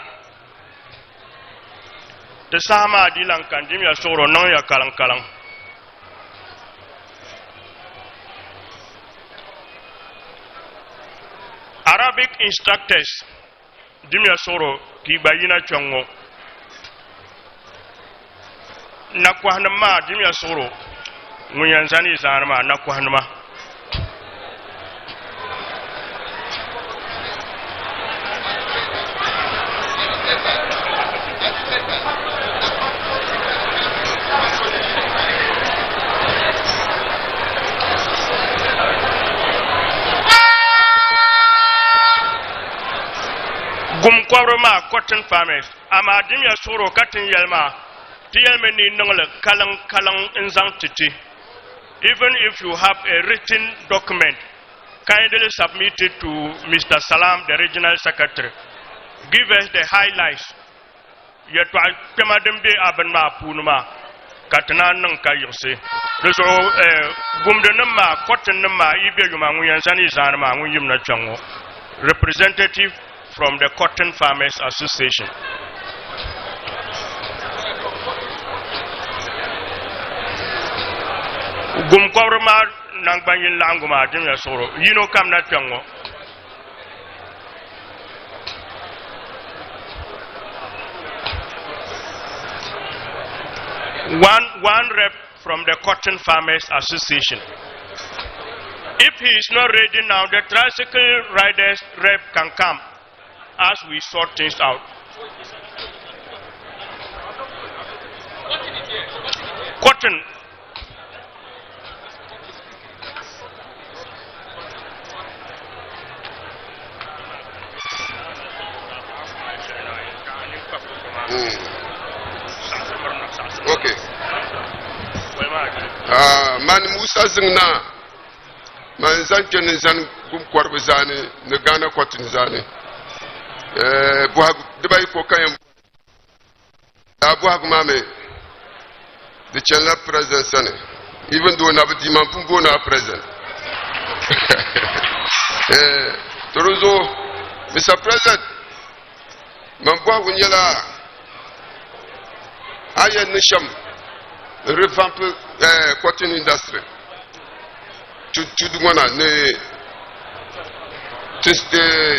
The Sama Dilan Kandimia Soro Noya Kalang Kalang. Arabic instructors Dimia Soro Kibayina Chongo Nakwahanama Dimia Soro Muyanzani Zanama Nakwahanama. Gumkoroma cotton farmers, Amadimia Soro cotton yelma, Tielmeni Nongla Kalang Nzantiti. Even if you have a written document, kindly submit it to Mr. Salam, the regional secretary. Give us the highlights. Yet, Temadembe Abanma Punuma. katana nan kayirse do so gumde nan ma cotton nan ma ibe yuma ngun yansan izan ma ngun yim na chango representative from the Cotton Farmers Association. Gum korma nang banyin languma dim ya soro yino kam na chango. One rep from the Cotton Farmers Association. If he is not ready now, the tricycle riders rep can come as we sort things out. Cotton. Okay. Man Musa Zingna, man Zankin Zan Gumquarbazani, the Ghana Cotton Zani, Dubai Kokayam, Abu Mame, the Chandler President Sonny, even though Nabati Mampungo now present. Toruzo, Mr. President, Mambua Winyala. Ayen Nisham revamp cotton industry to the one the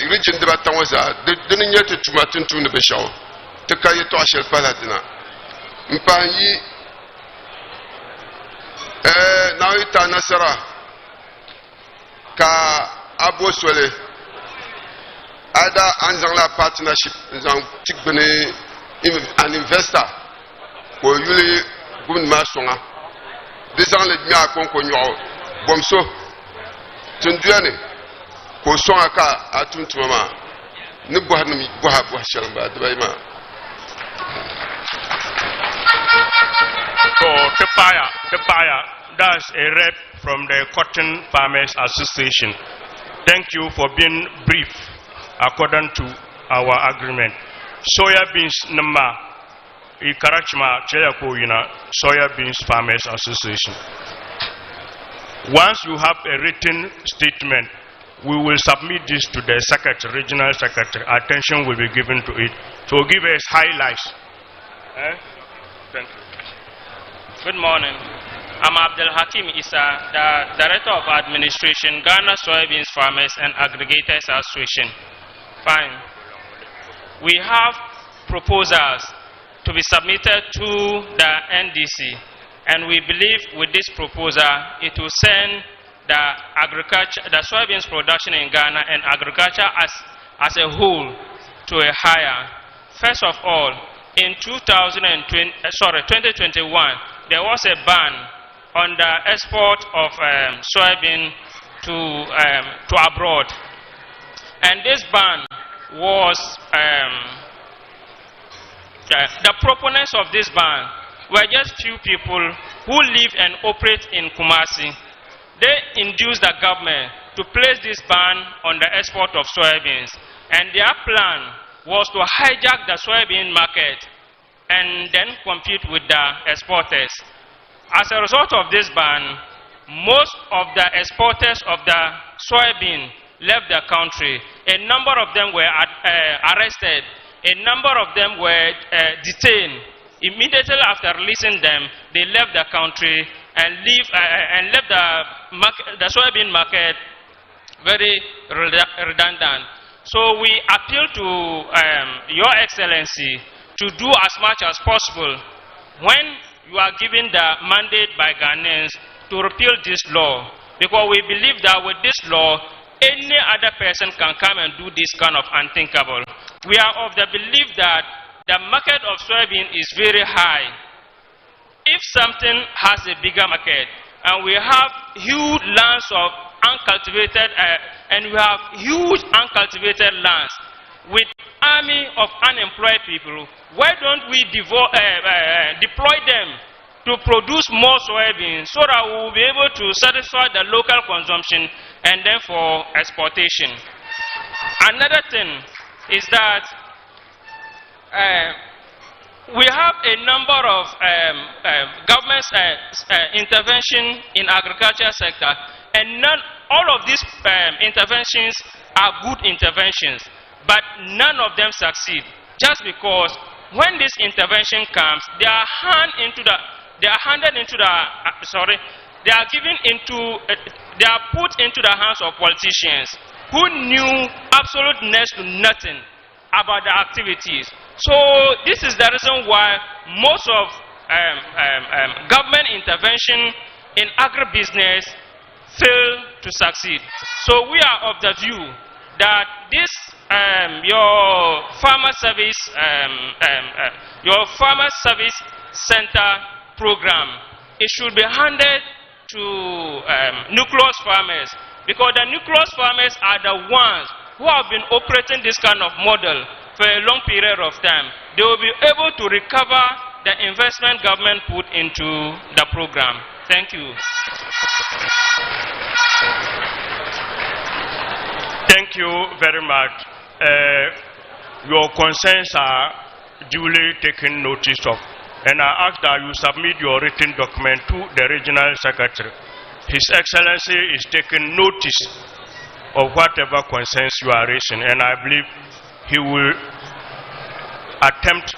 region de Batanwaza, the Ninyat to Martin to the Bishop, the Kayato Ashel Paladina. Mpayi now ita Nasara ka Aboswele Ada Anzangla partnership Zang Tikbene an investor. Ko yuli gouvernement songa desan le dnya kon ko nyo bomso tunduane ko songa ka atuntuma ni bo hanmi bo ha bo shalamba dbayma So the fire that's a rep from the Cotton Farmers Association. Thank you for being brief according to our agreement. Soya beans number Ikarachma Cheyakoyina Soya Beans Farmers Association. Once you have a written statement, we will submit this to the secretary, regional secretary. Attention will be given to it to give us highlights. Thank you. Good morning. I'm Abdul Hakim Issa, the Director of Administration, Ghana Soybeans Farmers and Aggregators Association. Fine. We have proposals to be submitted to the NDC, and we believe with this proposal it will send the soybeans production in Ghana and agriculture as a whole to a higher. First of all, in 2021 there was a ban on the export of soybean to abroad, and this ban was the proponents of this ban were just few people who live and operate in Kumasi. They induced the government to place this ban on the export of soybeans, and their plan was to hijack the soybean market and then compete with the exporters. As a result of this ban, most of the exporters of the soybean left the country. A number of them were arrested. A number of them were detained. Immediately after releasing them, they left the country and left the soybean market very redundant. So we appeal to Your Excellency to do as much as possible when you are given the mandate by Ghanaians to repeal this law, because we believe that with this law, any other person can come and do this kind of unthinkable. We are of the belief that the market of soybean is very high. If something has a bigger market, and we have huge lands of uncultivated, and we have huge uncultivated lands with army of unemployed people, why don't we deploy them to produce more soybeans so that we will be able to satisfy the local consumption and then for exportation? Another thing is that we have a number of government intervention in agriculture sector, and all of these interventions are good interventions, but none of them succeed, just because when this intervention comes, they are put into the hands of politicians who knew absolute next to nothing about the activities. So this is the reason why most of government intervention in agribusiness fail to succeed. So we are of the view that this your farmer service center program, it should be handed to nucleus farmers, because the nucleus farmers are the ones who have been operating this kind of model for a long period of time. They will be able to recover the investment government put into the program. Thank you. Thank you very much. Your concerns are duly taken notice of, and I ask that you submit your written document to the regional secretary. His Excellency is taking notice of whatever concerns you are raising, and I believe he will attempt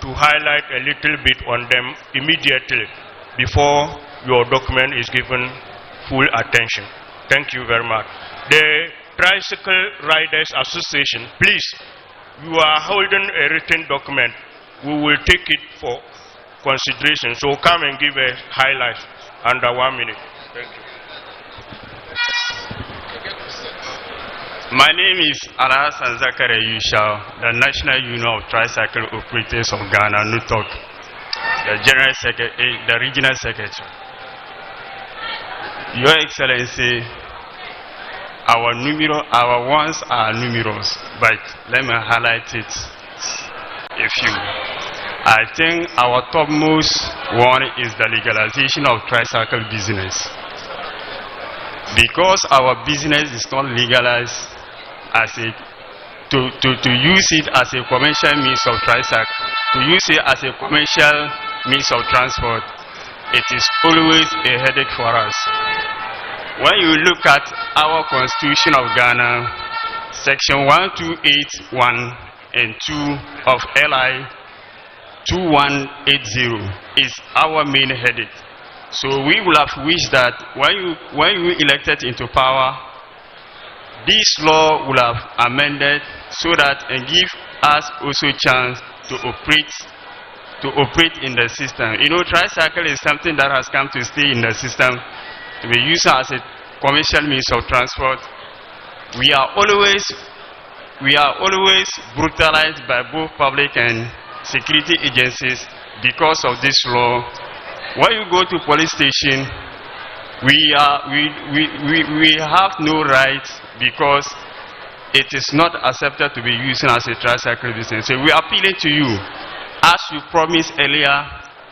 to highlight a little bit on them immediately before your document is given full attention. Thank you very much. The Tricycle Riders Association, please, you are holding a written document. We will take it for consideration. So come and give a highlight under 1 minute. Thank you. My name is Alhassan Zakare Yushao, the National Union of Tricycle Operators of Ghana, NUTOC, the Regional Secretary. Your Excellency, our ones are numerous, but let me highlight it a few. I think our topmost one is the legalization of tricycle business. Because our business is not legalized as to use it as a commercial means of tricycle, to use it as a commercial means of transport, it is always a headache for us. When you look at our Constitution of Ghana, Section 1281 and 2 of LI 2180 is our main headache. So we would have wished that when you elected into power, this law would have amended so that and give us also chance to operate in the system. You know, tricycle is something that has come to stay in the system, to be used as a commercial means of transport. We are always brutalized by both public and security agencies because of this law. When you go to police station, we have no rights because it is not accepted to be used as a tricycle business. So we are appealing to you, as you promised earlier,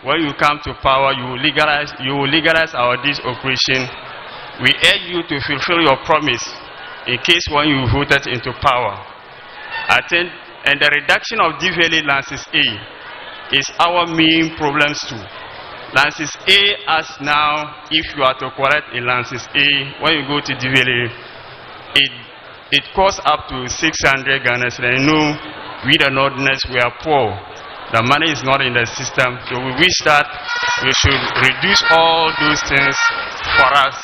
when you come to power, you will legalize our this operation. We urge you to fulfill your promise in case when you voted into power. I think, and the reduction of DVLA lances A is our main problems too. Lances A, as now, if you are to collect a lances A, when you go to DVLA, it costs up to 600 Ghana cedis. I know we the Northerners, we are poor. The money is not in the system, so we wish that we should reduce all those things for us.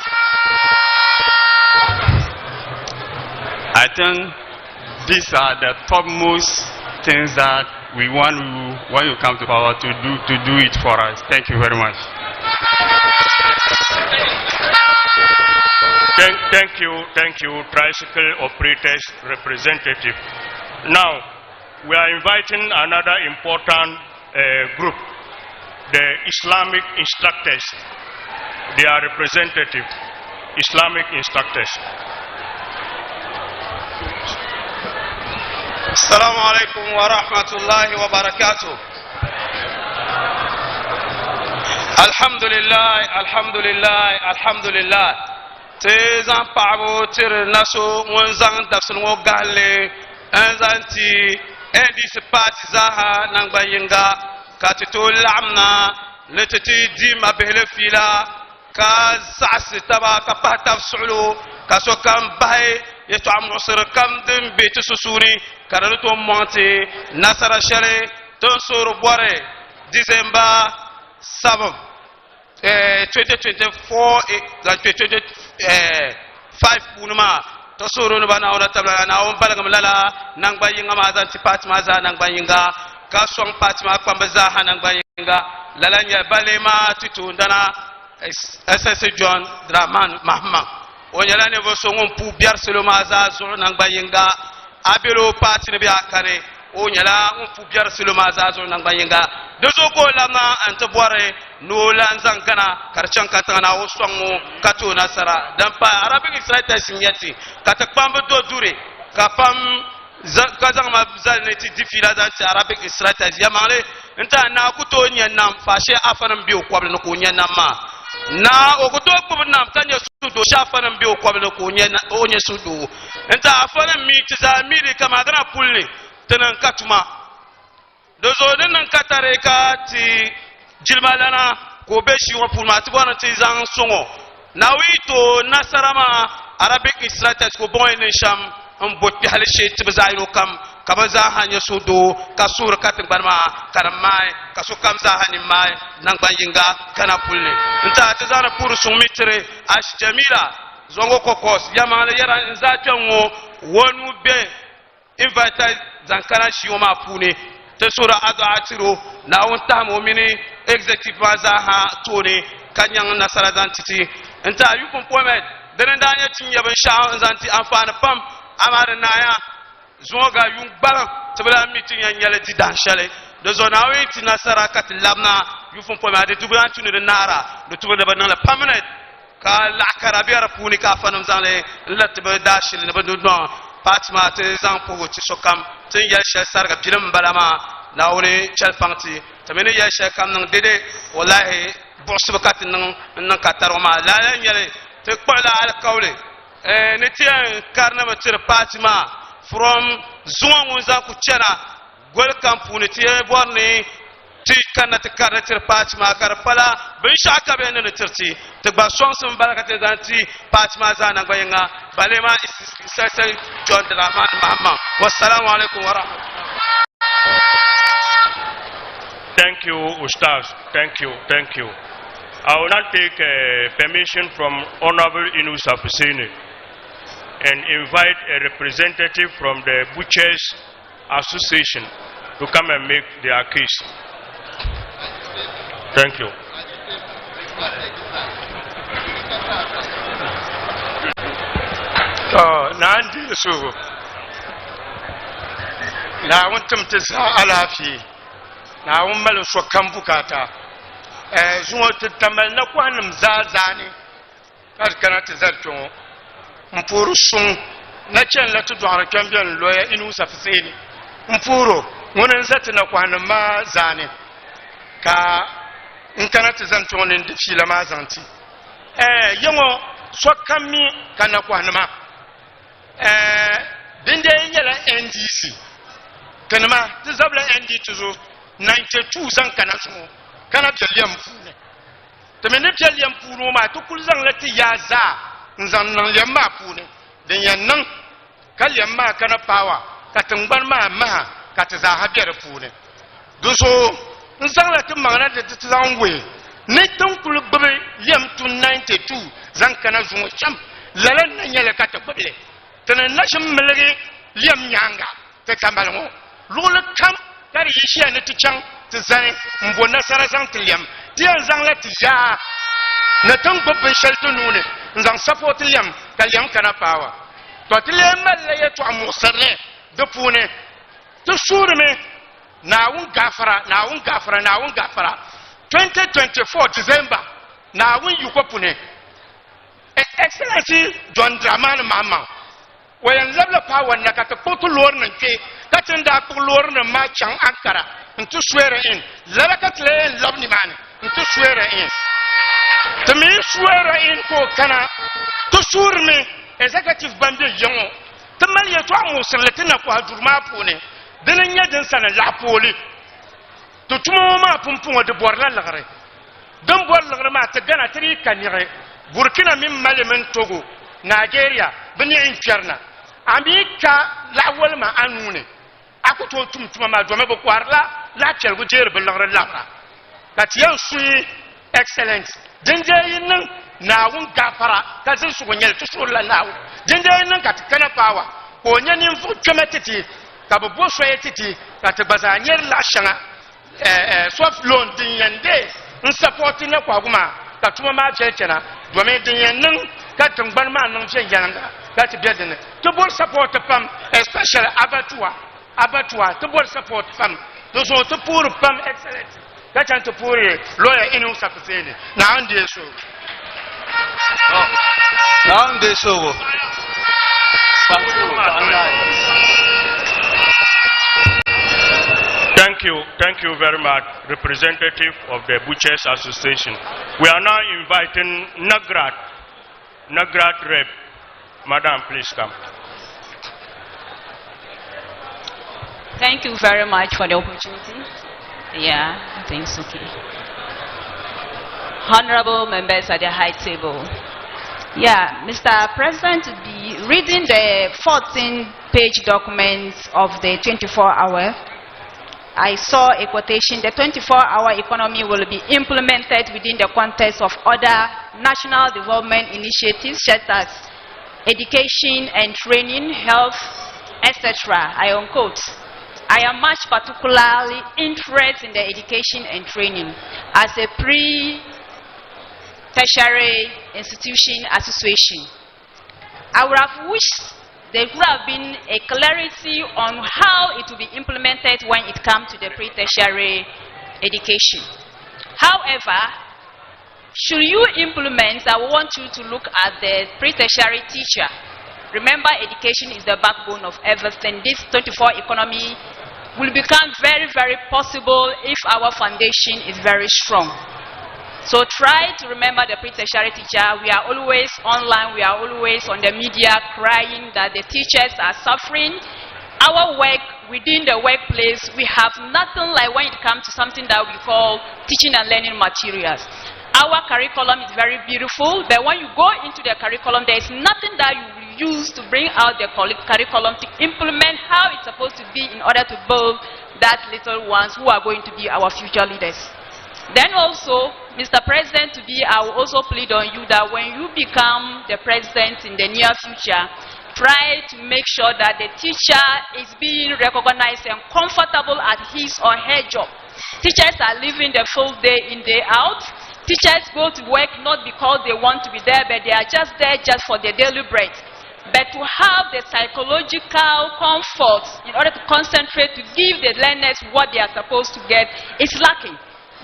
I think these are the topmost things that we want you, when you come to power, to do it for us. Thank you very much. Thank you, tricycle operators representative. Now, we are inviting another important group, the Islamic instructors. They are representative, Islamic instructors. Assalamu alaikum wa rahmatullahi wa barakatuh. Alhamdulillah. Tezan pabo tir naso wonzang dafsun wo galle anzanti edi sepati zaha nangba yinga ka ti to lamna le ti di ma behle fila ka sas taba ka pata sulu ka so kam bay ye to am usr kam dim be ti susuni ka to monte nasara share to sur bore December 7 2024 5 punuma to suru no bana ona tabla na on balagam lala nang bayinga ma zan tipat ma za nang bayinga ka song patma kwamba za hanang bayinga lala nya balema titu ndana SS John Draman Mahma onyala ne bo songon pu biar selo ma za zo nang bayinga abelo pati ne bi akare onyala on pu biar selo ma za zo nang bayinga dozo ko lama anta bore no lanzan kana karchan kata na osongo kato nasara dan pa arabic israel sinyati kata pambo do dure kapam kazang ma zal neti difila da arabic israel ya male nta na kuto nyanam fashe afanam biyo kwable no ko nyanam ma na okuto ko nam tanya sudo shafanam biyo kwable ko nyanam onye sudo nta afanam mi tizamiri kama gana pulli tanan katuma dozo nan katare ka ti jilmalana ko be shi wa pulma ti bona ti zang songo na wito nasarama arabic israel ko bon en sham on botti hal she ti bazairo kam ka baza hanya sudo ka sur katin barma karamai ka su kam za hani mai nan banyinga kana pulle nta ta zana puru sumitre ash jamila zongo kokos yamala yara nza tongo wonu be invite zankana shi ma pune te sura ado atiro na wonta mu'mini executive mazaha tone kanyang nasara zantiti nta yupon pomet denen danya tinye ban sha zanti amfana pam amara naya zonga yung balan tabla meeting yan yale di danshale de zona witi nasara kat labna yupon pomet de tubran tunu de nara de tuba de banala permanent ka la karabia puni ka fanam zanle latbe dashil ne badu don Fatima te zang pogo ti sokam tin yel shel sarga bilim balama na woni chel pangti tamene yel shel kam nang dede wallahi bosu bakat nang kataroma la la nyele te kwala al kawle ne ti karna ma tir Fatima from zuwa wonza ku chena gol kampuni ti borni ti kana te karna tir Fatima kar pala bin shaka be ne tirti te ba sonsun barakate zanti Fatima zana bayenga balema Sectoral John Draman Mahma. Wassalamu alaikum wa rahmatullah. Thank you, Ustaz. Thank you. I will now take permission from Honorable Inusa Husseini and invite a representative from the Butchers Association to come and make their case. Thank you. Nandi su na wuntum ta sa alafi na wun malin so kan bukata zuwa tattamal na kwanin zazani kar kana ta zarto mpuru sun na cen la tu dwara kambiyan loya inu safiseni mpuru wunin zati na kwanin ma zane ka in kana ta zanto ne da fila ma zanti yango so kammi kana kwanin ma dinde yela NDC kanama tizabla NDC zo 92 zan kana so kana taliam fune temene taliam fune ma to kulzan lati ya za nzan nan lemma fune den yannan kalyam ma kana power katangban ma kataza habiyar fune duso nzan lati magana da tizan we ne tan kulubbe liam to 92 zan kana zo cham lalan nan yela katabble tana nashim milgi liam nyanga te kambalmo lulu kam dari yishia ne tichang te zane mbo nasara sang te liam tian zang la tija na tang bobben shelto nune nzang support liam ka liam kana pawa to te liam la ya to amusarne de pune to surme na wun gafara 2024 December na wun yukopune Excellency John Draman Mama wayan labla power na kata potu lor nan ke katin da ku lor nan ma chan ankara ntu swere in laba katle labni man ntu swere in to me swere in ko kana to surme executive bande yongo to mal ya to amusir latina ko hadurma pone dinan yadin sana la poli to tumo ma pumpungo de borla lagare dan bor lagare ma ta gana tri kanire Burkina min Mali min Togo Nigeria bini in kierna Amerika lawol ma anune akuto tumtuma ma do me bo kwarla la tel go jer be lagare labra katiyan sui excellence jinje yin na wun gafara ka zin su gonyel to so la nawo jinje yin ka kana pawa ko nyanin fu chometiti ka bo so yetiti ka te baza nyer la shanga soft loan din yande in support na kwa kuma ka tuma ma chechena do me din yan ka tungban ma nan chen yanga ka te biedene to bol support pam especially abattoir to bol support pam to so to pour pam excellent ka chan to pour lawyer inu sapsene na ande so Thank you very much, representative of the Butchers Association. We are now inviting Nagrat rep. Madam, please come. Thank you very much for the opportunity. Yeah, I think it's okay. Honorable members at the high table. Yeah, Mr. President, to be reading the 14-page document of the 24-hour, I saw a quotation: the 24-hour economy will be implemented within the context of other national development initiatives such as education and training, health, etc. I unquote. I am much particularly interested in the education and training as a pre-tertiary institution association. I would have wished there would have been a clarity on how it will be implemented when it comes to the pre-tertiary education. However, should you implement, I want you to look at the pre-tertiary teacher. Remember, education is the backbone of everything. This 24 economy will become very, very possible if our foundation is very strong. So try to remember the pre-tertiary teacher. We are always online, we are always on the media crying that the teachers are suffering. Our work within the workplace, we have nothing like when it comes to something that we call teaching and learning materials. Our curriculum is very beautiful, but when you go into the curriculum, there is nothing that you will use to bring out the curriculum to implement how it's supposed to be in order to build that little ones who are going to be our future leaders. Then also, Mr. President, I will also plead on you that when you become the president in the near future, try to make sure that the teacher is being recognized and comfortable at his or her job. Teachers are living the full day in, day out. Teachers go to work not because they want to be there, but they are just there just for their daily bread. But to have the psychological comfort in order to concentrate, to give the learners what they are supposed to get, is lacking.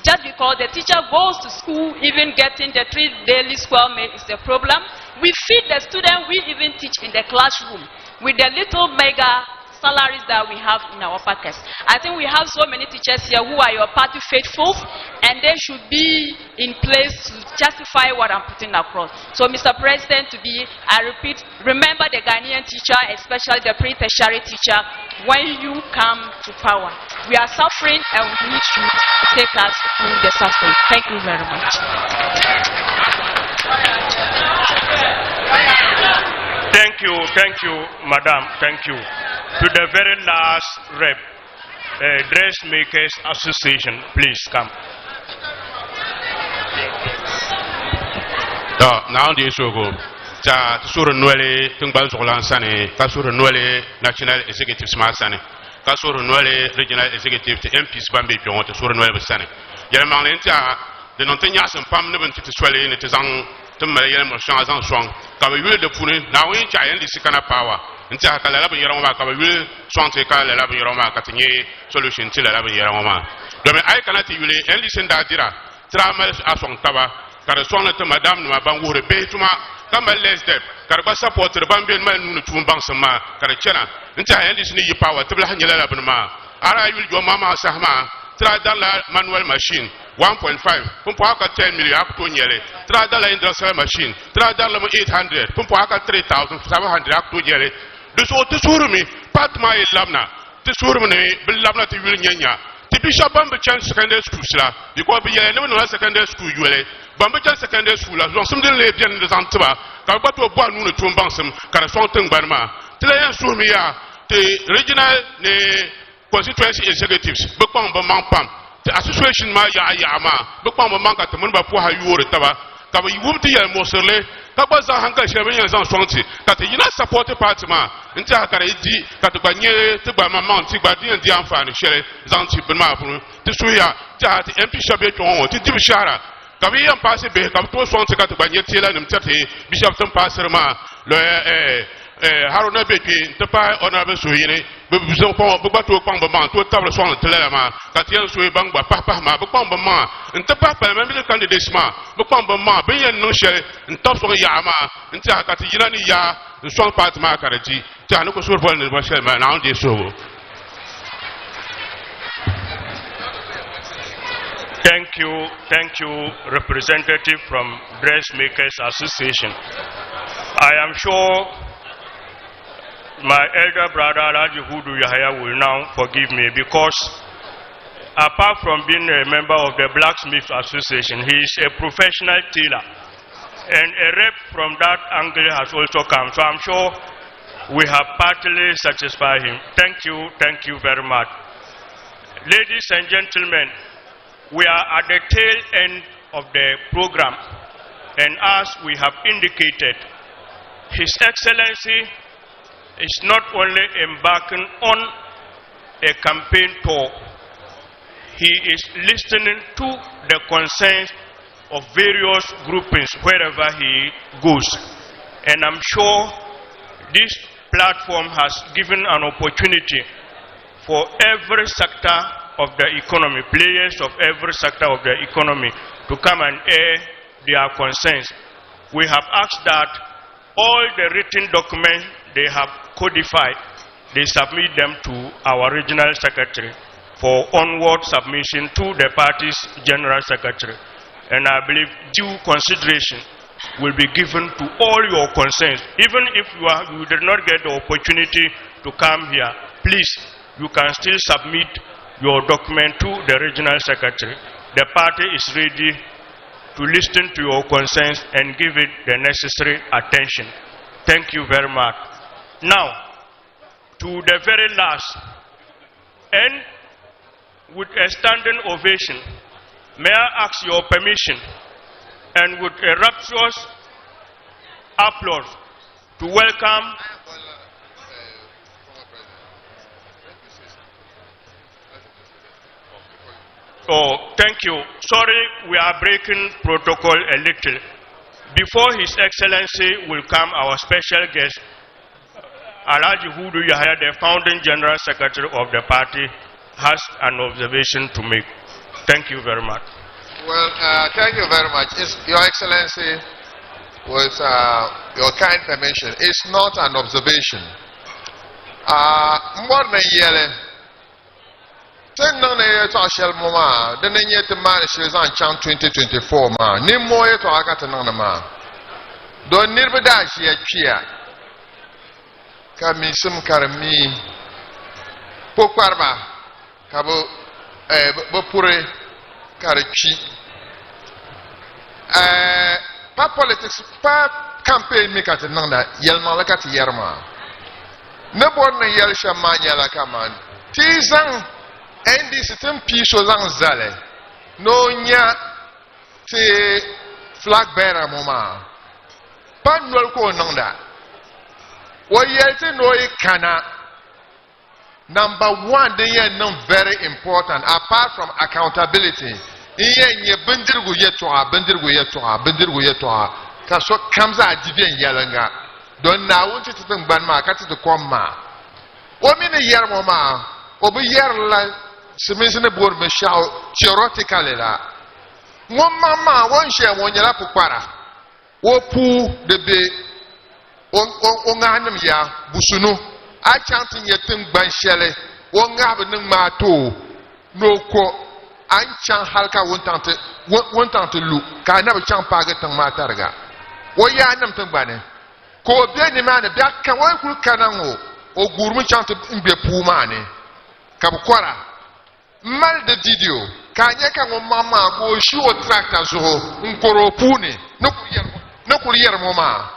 Just because the teacher goes to school, even getting the 3 daily square meal is the problem. We feed the student, we even teach in the classroom with the little mega salaries that we have in our packets. I think we have so many teachers here who are your party faithfuls, and they should be in place to justify what I'm putting across. So, Mr. President, I repeat, remember the Ghanaian teacher, especially the pre-tertiary teacher, when you come to power. We are suffering and we need to take us through the suffering. Thank you very much. Thank you, Madam. Thank you. To the very last rep, Dressmakers Association, please come. Now the issue go. Kasur Nuele, Tungbal Sane, Kasur Nuele, National Executive Smart Sane, Kasur Nuele, Regional Executive, MPs Bambi, Pion, Sur Nuele Sane. Yamalinta, the Nontanias and Pam Niven to swell in it is on Tamale Marchand and Song. Can we will the Pune now in China, this kind of power? Until I can love Yeroma, can we will Swan take a love Yeroma, Catine, solution till 11 Yeroma. I cannot even listen that Dira, Tramas as on Tava, Carasona to Madame Mabangu, Betuma, come less debt, Carabasa support the Bambian man to Bansama, Carachena, until I listen to your power, Tabla Banama. I will your Mama Sahma, Tradala manual machine. 1.5, Pumpoaka 10 million up to Yele, Tradala industrial machine, Tradala 800, Pumpoaka 3,700 up to Yele. This ought to Surumi, Pat my Lamna, the Surmani, Belamna to Vilnia, the bishop Bambuchan secondary school because we are no secondary school you Bambuchan secondary school as long something lay in the Zantiba Kabato Banu to Bansum Karasonton Barma Telayan Sumia the regional constituency executives Bukong Bamampam the association Maya Yama Bukong Bamanka to Mumba Puha Yurtaba Kaba Yumti and Mosele Kabaza Hanka Shavinians on Swanti that the United supported party man until Hakaraji Katabanye to Bamamount Tibadi and Diamfan Shere Zanti Bamapu to Suya Jati MP Shabet on to Dibishara Kavi and Passy Bay Kato Swanti Katabanye Tila and Tati Bishop Passerma Haruna Beki Tapa Honorable Suhine Bubato Pambama to Tabla Swan Telema Katian Sui Bangba Papa Ma Bukambama and Tapa Member candidates ma Bukambama Bayan no share and Tops of Yama and Takati Yilani Ya and Swan Part Makarati Tanuko Surban and Bashelman now they so. Thank you, representative from Dressmakers Association. I am sure my elder brother Alaji Hudu Yahya will now forgive me because apart from being a member of the Blacksmith Association, he is a professional tailor and a rep from that angle has also come. So I'm sure we have partly satisfied him. Thank you very much. Ladies and gentlemen, we are at the tail end of the program, and as we have indicated, His Excellency is not only embarking on a campaign tour, he is listening to the concerns of various groupings wherever he goes. And I'm sure this platform has given an opportunity for every sector of the economy, players of every sector of the economy to come and air their concerns. We have asked that all the written documents they have codified, they submit them to our regional secretary for onward submission to the party's general secretary. And I believe due consideration will be given to all your concerns. Even if you did not get the opportunity to come here, please, you can still submit your document to the regional secretary. The party is ready to listen to your concerns and give it the necessary attention. Thank you very much. Now, to the very last, and with a standing ovation, may I ask your permission and with a rapturous applause to welcome thank you. Sorry, we are breaking protocol a little. Before His Excellency will come, our special guest, Alaji Hudu Yahya, the founding general secretary of the party, has an observation to make. Thank you very much. Well, thank you very much. Your Excellency, with your kind permission, it's not an observation. More than yelling. Ten no ne to ashel mama de ne nyete ma ne shezan chan 2024 ma ni moye to akata na ma do nirbe da shi atwia ka mi sum karmi pokwarba ka bo pure karchi pa politics pa campaign mi ka tan na yelma la ka ti yerma ne bon ne yel shama nyala kaman tizan Endi sitem piso zang zale no nya te flag bearer moma pan nol ko nonda wo yelte no ikana number 1 they are not very important apart from accountability iye nye bendirgo yeto ka so kamza adivien yalanga don na wonti titin gbanma ka titin komma o mi ne yer moma obi yer la Simisine board me shout theoretically la. One mama one share one yala pukpara. O pu de be on ganem ya busunu. I chanting yetim ban shele. One gab ma to no ko. An chan halka won tante lu. Ka na chan paget tang matarga. O ya nam tang bane. Ko be ni mane be kan wa ku kanango. O gurmu chante imbe pu mane. Kabukwara. mal de video kanye ka ngo mama ko show tractor zo nkoro puni no kuriyer mama.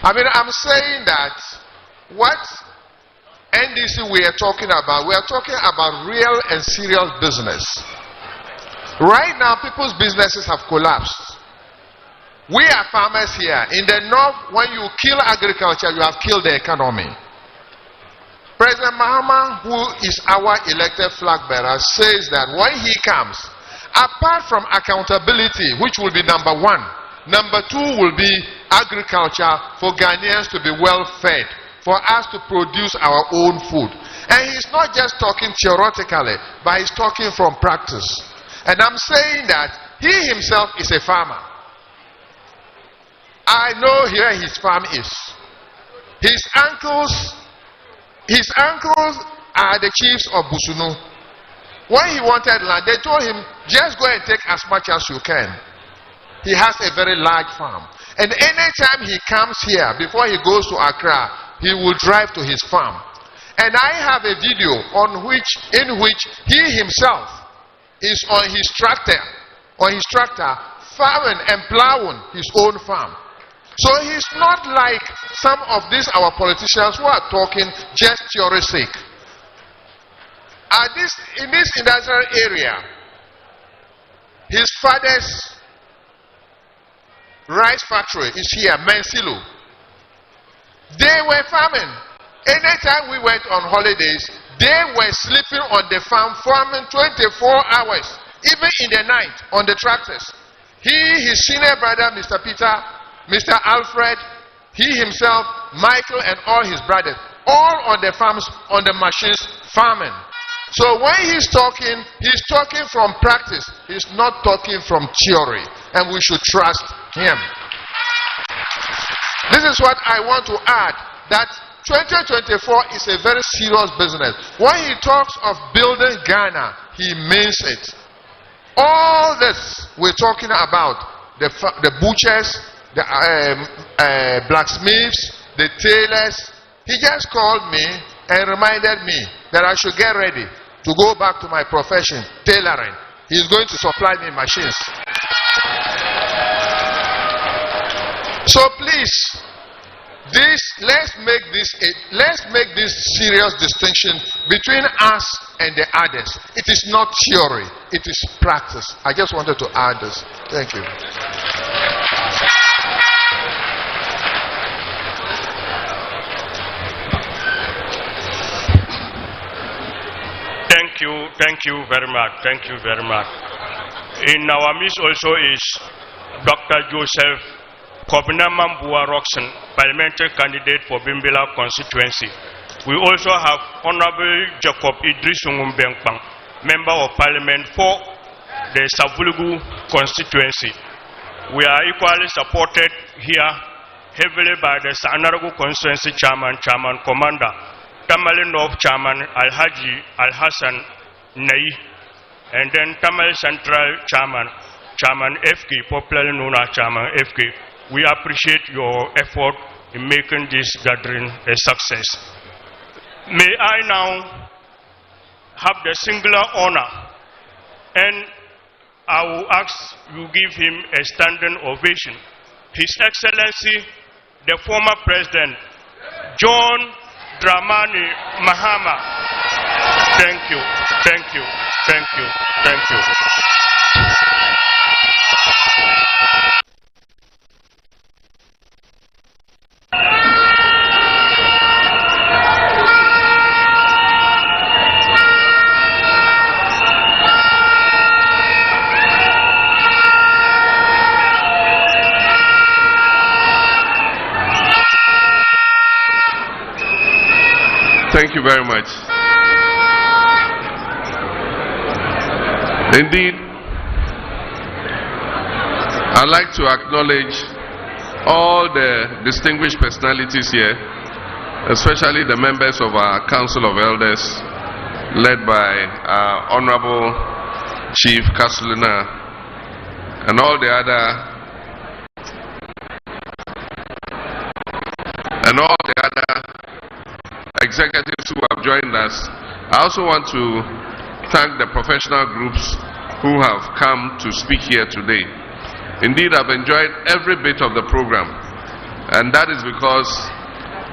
I mean, I'm saying that what NDC we are talking about real and serious business. Right now, people's businesses have collapsed. We are farmers here. In the north, when you kill agriculture, you have killed the economy. President Mahama, who is our elected flag bearer, says that when he comes, apart from accountability, which will be number one, number two will be agriculture for Ghanaians to be well fed, for us to produce our own food. And he's not just talking theoretically, but he's talking from practice. And I'm saying that he himself is a farmer. I know here his farm is. His uncles are the chiefs of Busunu. When he wanted land, they told him, just go and take as much as you can. He has a very large farm. And anytime he comes here, before he goes to Accra, he will drive to his farm. And I have a video in which he himself is on his tractor, farming and plowing his own farm. So he's not like some of these our politicians who are talking just theory sake. In this industrial area, his father's rice factory is here, Mensilo. They were farming. Anytime we went on holidays, they were sleeping on the farm, farming 24 hours, even in the night on the tractors. His senior brother, Mr. Peter, Mr. Alfred, he himself, Michael, and all his brothers, all on the farms, on the machines, farming. So when he's talking from practice. He's not talking from theory. And we should trust him. This is what I want to add, that 2024 is a very serious business. When he talks of building Ghana, he means it. All this we're talking about, the butchers, the blacksmiths, the tailors, he just called me and reminded me that I should get ready to go back to my profession, tailoring. He's going to supply me machines. So please, let's make this serious distinction between us and the others. It is not theory, it is practice. I just wanted to add this. Thank you. Thank you very much. Thank you very much. In our midst also is Dr. Joseph Kobinamambua Roxon, parliamentary candidate for Bimbila constituency. We also have Honorable Jacob Idris Ngumbenkpang, member of parliament for the Savulugu constituency. We are equally supported here heavily by the Sanaragu constituency chairman, commander, Tamale North chairman Alhaji Al-Hassan Nai, and then Tamale Central chairman FK, popularly known as chairman FK. We appreciate your effort in making this gathering a success. May I now have the singular honor, and I will ask you give him a standing ovation. His Excellency, the former President, John Dramani Mahama. Thank you, thank you, thank you, thank you. Thank you very much. Indeed, I'd like to acknowledge all the distinguished personalities here, especially the members of our Council of Elders, led by our Honorable Chief Kasulina, and all the other executives who have joined us. I also want to thank the professional groups who have come to speak here today. Indeed, I've enjoyed every bit of the program, and that is because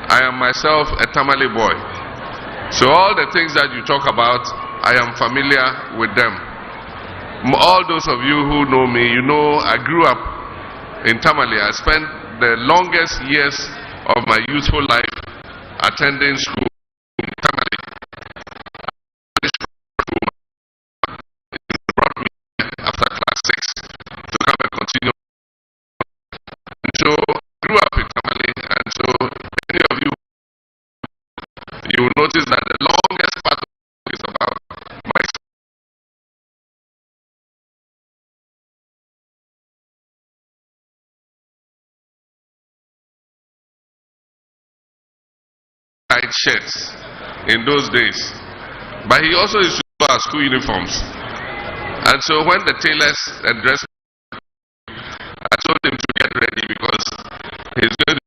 I am myself a Tamale boy. So all the things that you talk about, I am familiar with them. All those of you who know me, you know I grew up in Tamale. I spent the longest years of my youthful life attending school in Tamale. It brought me after class 6 to come and continue. And so I grew up in Tamale, and so many of you, you will notice that the longest part of it is about my tight shirts in those days. But he also used to wear school uniforms. And so when the tailors addressed me, I told him to get ready because he's going to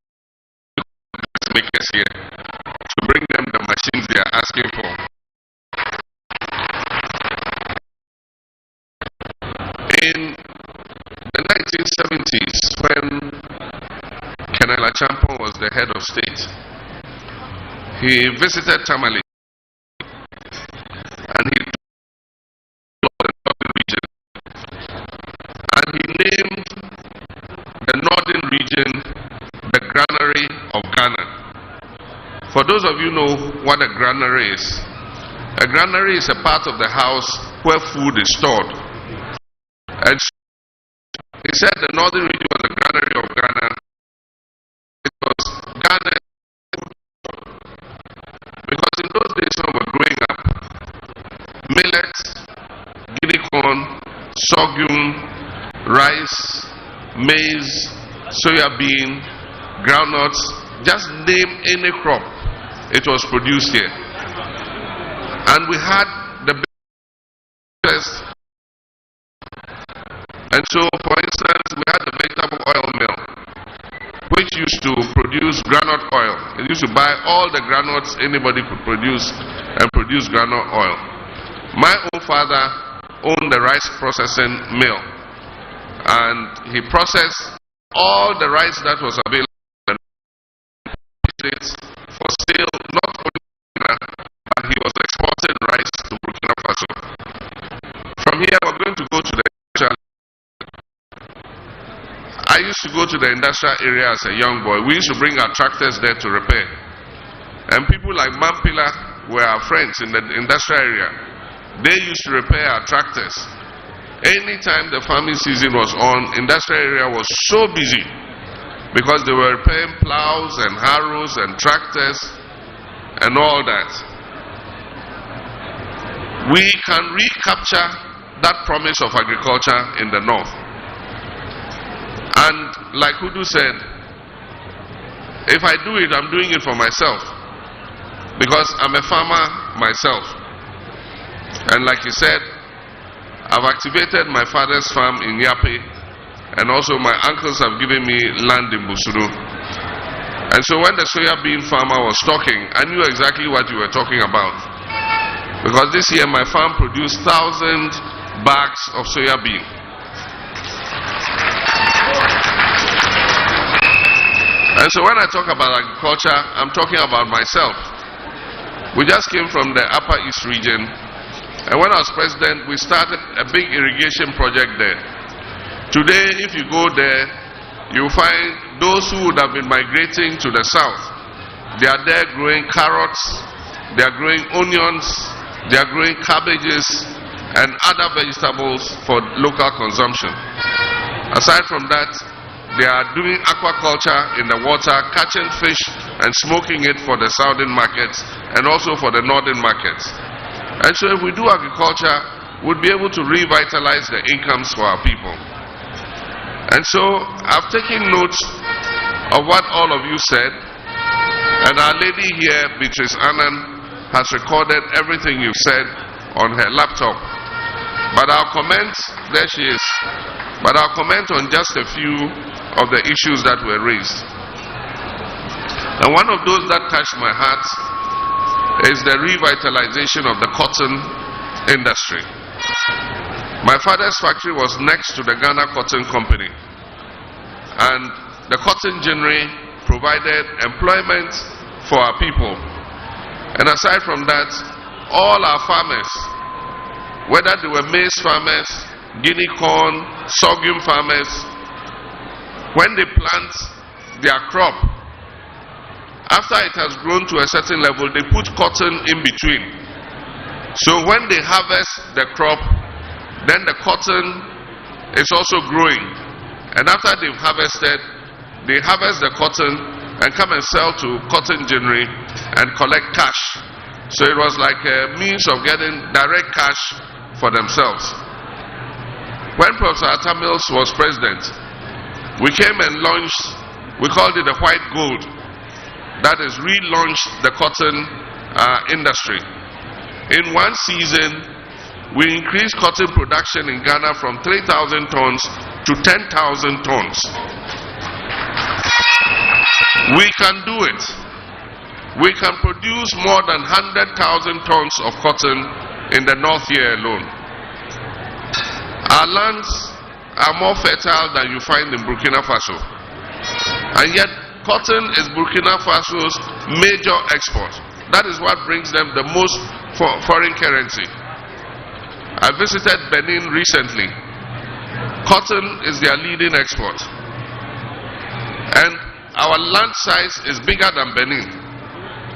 dressmakers here to bring them the machines they are asking for. In the 1970s, when Colonel Achampong was the head of state, he visited Tamale and he toured the northern region, and he named the northern region the granary of Ghana. For those of you who know what a granary is a part of the house where food is stored. And he said the northern region was the granary of Ghana. It was Ghana. Because in those days when we were growing up, millet, guinea corn, sorghum, rice, maize, soya bean, groundnuts, just name any crop, it was produced here. And we had the best. And so, for instance, we had the vegetable oil mill, which used to produce groundnut oil. It used to buy all the groundnuts anybody could produce and produce groundnut oil. My own father owned the rice processing mill, and he processed all the rice that was available in the States for sale, not only in Ghana, but he was exporting rice to Burkina Faso. From here, we're going to go to the I used to go to the industrial area as a young boy. We used to bring our tractors there to repair. And people like Mampila were our friends in the industrial area. They used to repair our tractors. Anytime the farming season was on, industrial area was so busy because they were repairing plows and harrows and tractors and all that. We can recapture that promise of agriculture in the north. And like Hudu said, if I do it, I'm doing it for myself. Because I'm a farmer myself. And like he said, I've activated my father's farm in Yape, and also my uncles have given me land in Busuru. And so when the soya bean farmer was talking, I knew exactly what you were talking about. Because this year my farm produced 1,000 bags of soya bean. And so when I talk about agriculture, I'm talking about myself. We just came from the Upper East region, and when I was president, we started a big irrigation project there. Today, if you go there, you'll find those who would have been migrating to the south. They are there growing carrots, they are growing onions, they are growing cabbages, and other vegetables for local consumption. Aside from that, they are doing aquaculture in the water, catching fish and smoking it for the southern markets and also for the northern markets. And so if we do agriculture, we'll be able to revitalize the incomes for our people. And so I've taken notes of what all of you said, and our lady here, Beatrice Annan, has recorded everything you've said on her laptop. But I'll comment, there she is, but I'll comment on just a few of the issues that were raised. And one of those that touched my heart is the revitalization of the cotton industry. My father's factory was next to the Ghana Cotton Company, and the cotton ginnery provided employment for our people. And aside from that, all our farmers, whether they were maize farmers, guinea corn, sorghum farmers, when they plant their crop, after it has grown to a certain level, they put cotton in between. So when they harvest the crop, then the cotton is also growing. And after they've harvested, they harvest the cotton and come and sell to cotton ginnery and collect cash. So it was like a means of getting direct cash for themselves. When Professor Tamale was president, we came and launched, we called it the white gold. That is, relaunched the cotton industry. In one season, we increased cotton production in Ghana from 3,000 tons to 10,000 tons. We can do it. We can produce more than 100,000 tons of cotton in the north here alone. Our lands are more fertile than you find in Burkina Faso. And yet, cotton is Burkina Faso's major export. That is what brings them the most foreign currency. I visited Benin recently. Cotton is their leading export. And our land size is bigger than Benin.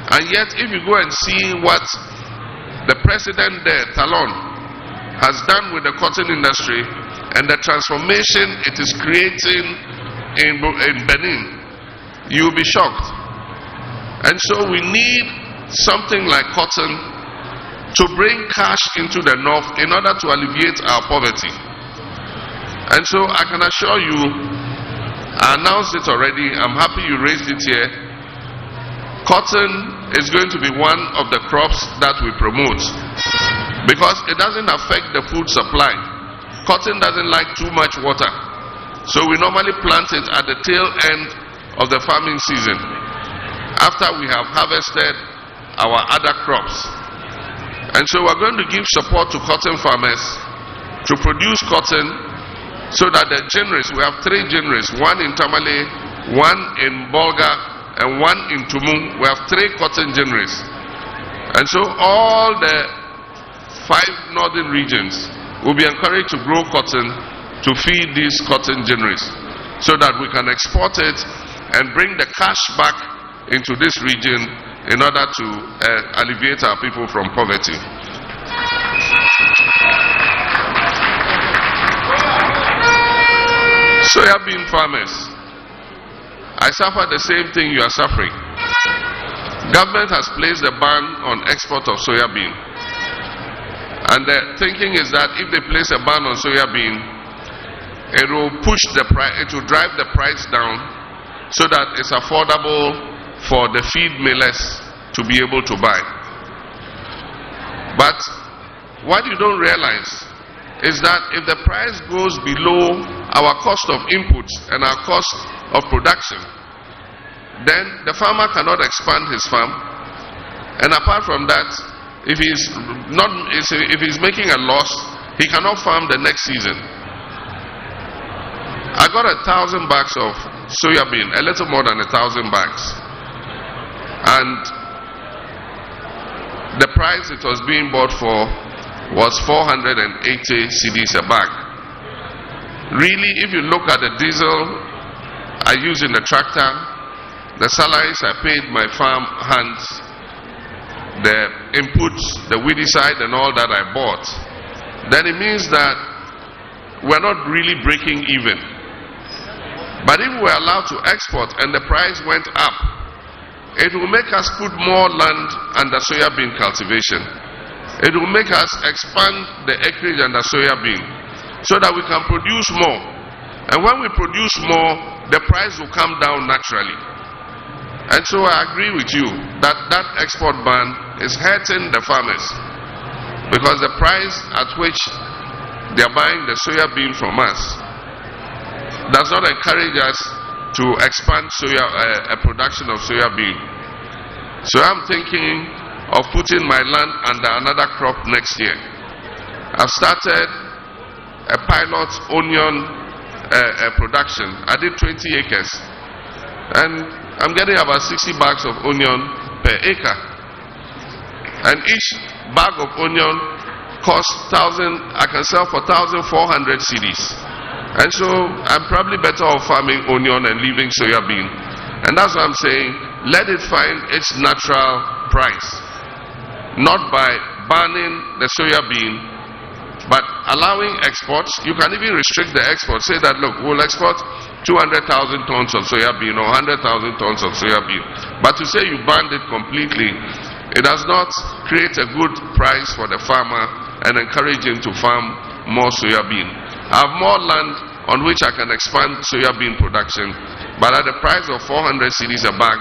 And yet, if you go and see what the president there, Talon, has done with the cotton industry and the transformation it is creating in Benin, you'll be shocked. And so we need something like cotton to bring cash into the north in order to alleviate our poverty. And so I can assure you, I announced it already, I'm happy you raised it here. Cotton is going to be one of the crops that we promote because it doesn't affect the food supply. Cotton doesn't like too much water. So we normally plant it at the tail end of the farming season after we have harvested our other crops. And so we're going to give support to cotton farmers to produce cotton so that the ginneries, we have 3 ginneries, one in Tamale, one in Bolga, and one in Tumu. We have 3 cotton ginneries. And so all the 5 northern regions will be encouraged to grow cotton to feed these cotton ginneries so that we can export it and bring the cash back into this region in order to alleviate our people from poverty. Soya bean farmers, I suffer the same thing you are suffering. Government has placed a ban on export of soya bean. And the thinking is that if they place a ban on soya bean, it will push the price, it will drive the price down so that it's affordable for the feed millers to be able to buy. But what you don't realize is that if the price goes below our cost of inputs and our cost of production, then the farmer cannot expand his farm. And apart from that, if he's making a loss, he cannot farm the next season. I got 1,000 bags of soya bean, a little more than 1,000 bags. And the price it was being bought for was 480 cedis a bag. Really, if you look at the diesel I use in the tractor, the salaries I paid my farm hands, the inputs, the weedicide and all that I bought, then it means that we're not really breaking even. But if we're allowed to export and the price went up, it will make us put more land under soya bean cultivation. It will make us expand the acreage under soya bean so that we can produce more. And when we produce more, the price will come down naturally. And so I agree with you that that export ban is hurting the farmers because the price at which they are buying the soya bean from us does not encourage us to expand production of soya bean. So I'm thinking of putting my land under another crop next year I've started a pilot onion production. I did 20 acres. And I'm getting about 60 bags of onion per acre. And each bag of onion costs 1,000, I can sell for 1,400 cedis. And so I'm probably better off farming onion and leaving soya bean. And that's what I'm saying. Let it find its natural price. Not by banning the soya bean, but allowing exports. You can even restrict the export. Say that, look, we'll export 200,000 tons of soya bean or 100,000 tons of soya bean. But to say you banned it completely, it does not create a good price for the farmer and encourage him to farm more soya bean. I have more land on which I can expand soya bean production, but at the price of 400 cedis a bag,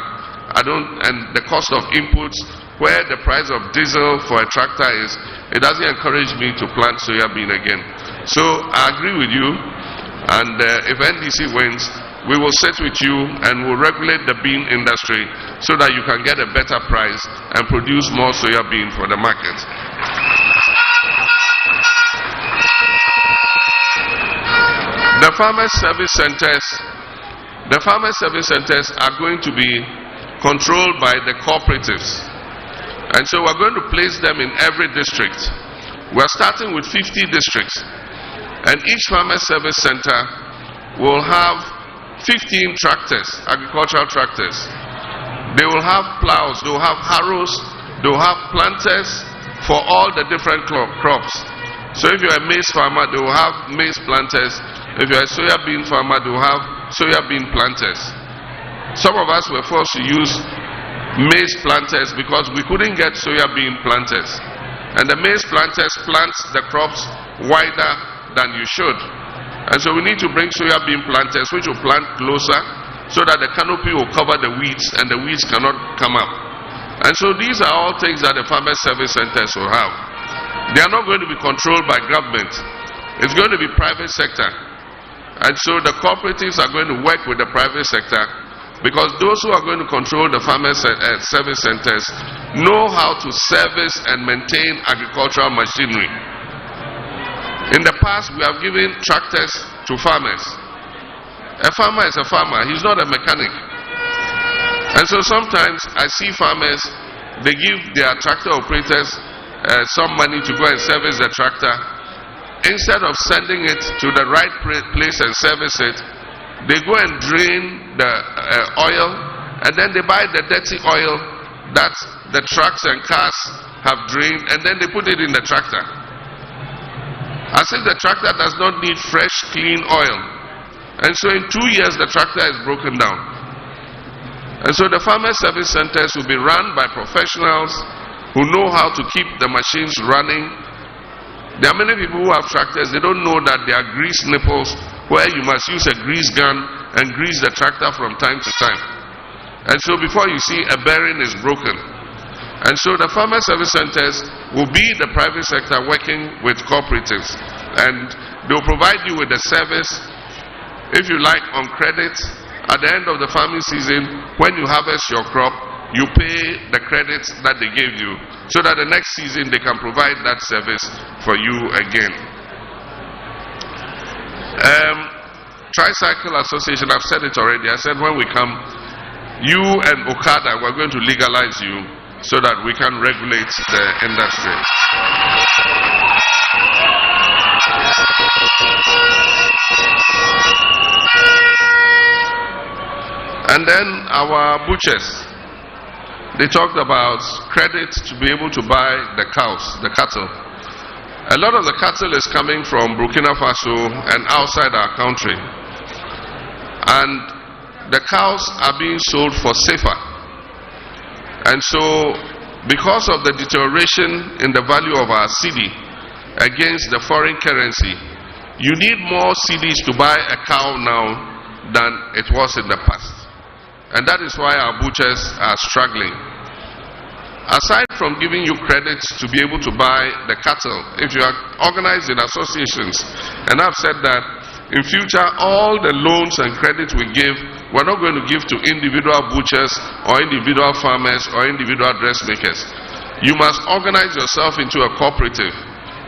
and the cost of inputs, where the price of diesel for a tractor is, it doesn't encourage me to plant soya bean again. So I agree with you, and if NDC wins, we will sit with you and we'll regulate the bean industry so that you can get a better price and produce more soya bean for the market. The farmers service centers are going to be controlled by the cooperatives. And so we're going to place them in every district. We're starting with 50 districts. And each farmer service center will have 15 tractors, agricultural tractors. They will have plows, they will have harrows, they will have planters for all the different crops. So if you're a maize farmer, they will have maize planters. If you're a soya bean farmer, they will have soya bean planters. Some of us were forced to use maize planters because we couldn't get soya bean planters. And the maize planters plant the crops wider than you should. And so we need to bring soya bean planters which will plant closer so that the canopy will cover the weeds and the weeds cannot come up. And so these are all things that the farmer service centers will have. They are not going to be controlled by government. It's going to be private sector. And so the cooperatives are going to work with the private sector, because those who are going to control the farmer service centers know how to service and maintain agricultural machinery. In the past, we have given tractors to farmers. A farmer is a farmer. He's not a mechanic. And so sometimes I see farmers, they give their tractor operators some money to go and service the tractor. Instead of sending it to the right place and service it, they go and drain the oil, and then they buy the dirty oil that the trucks and cars have drained, and then they put it in the tractor. As if the tractor does not need fresh, clean oil. And so in 2 years, the tractor is broken down. And so the farmer service centers will be run by professionals who know how to keep the machines running. There are many people who have tractors, they don't know that there are grease nipples where you must use a grease gun and grease the tractor from time to time. And so before you see, a bearing is broken. And so the farmer service centers will be the private sector working with cooperatives. And they will provide you with the service, if you like, on credit. At the end of the farming season, when you harvest your crop, you pay the credits that they gave you, so that the next season they can provide that service for you again. Tricycle Association, I've said it already. I said when we come, you and Okada, we're going to legalize you so that we can regulate the industry. And then our butchers, they talked about credit to be able to buy the cows, the cattle. A lot of the cattle is coming from Burkina Faso and outside our country. And the cows are being sold for safer. And so, because of the deterioration in the value of our cedi against the foreign currency, you need more cedis to buy a cow now than it was in the past. And that is why our butchers are struggling. Aside from giving you credits to be able to buy the cattle, if you are organized in associations, and I've said that in future all the loans and credits we give, we're not going to give to individual butchers or individual farmers or individual dressmakers. You must organize yourself into a cooperative,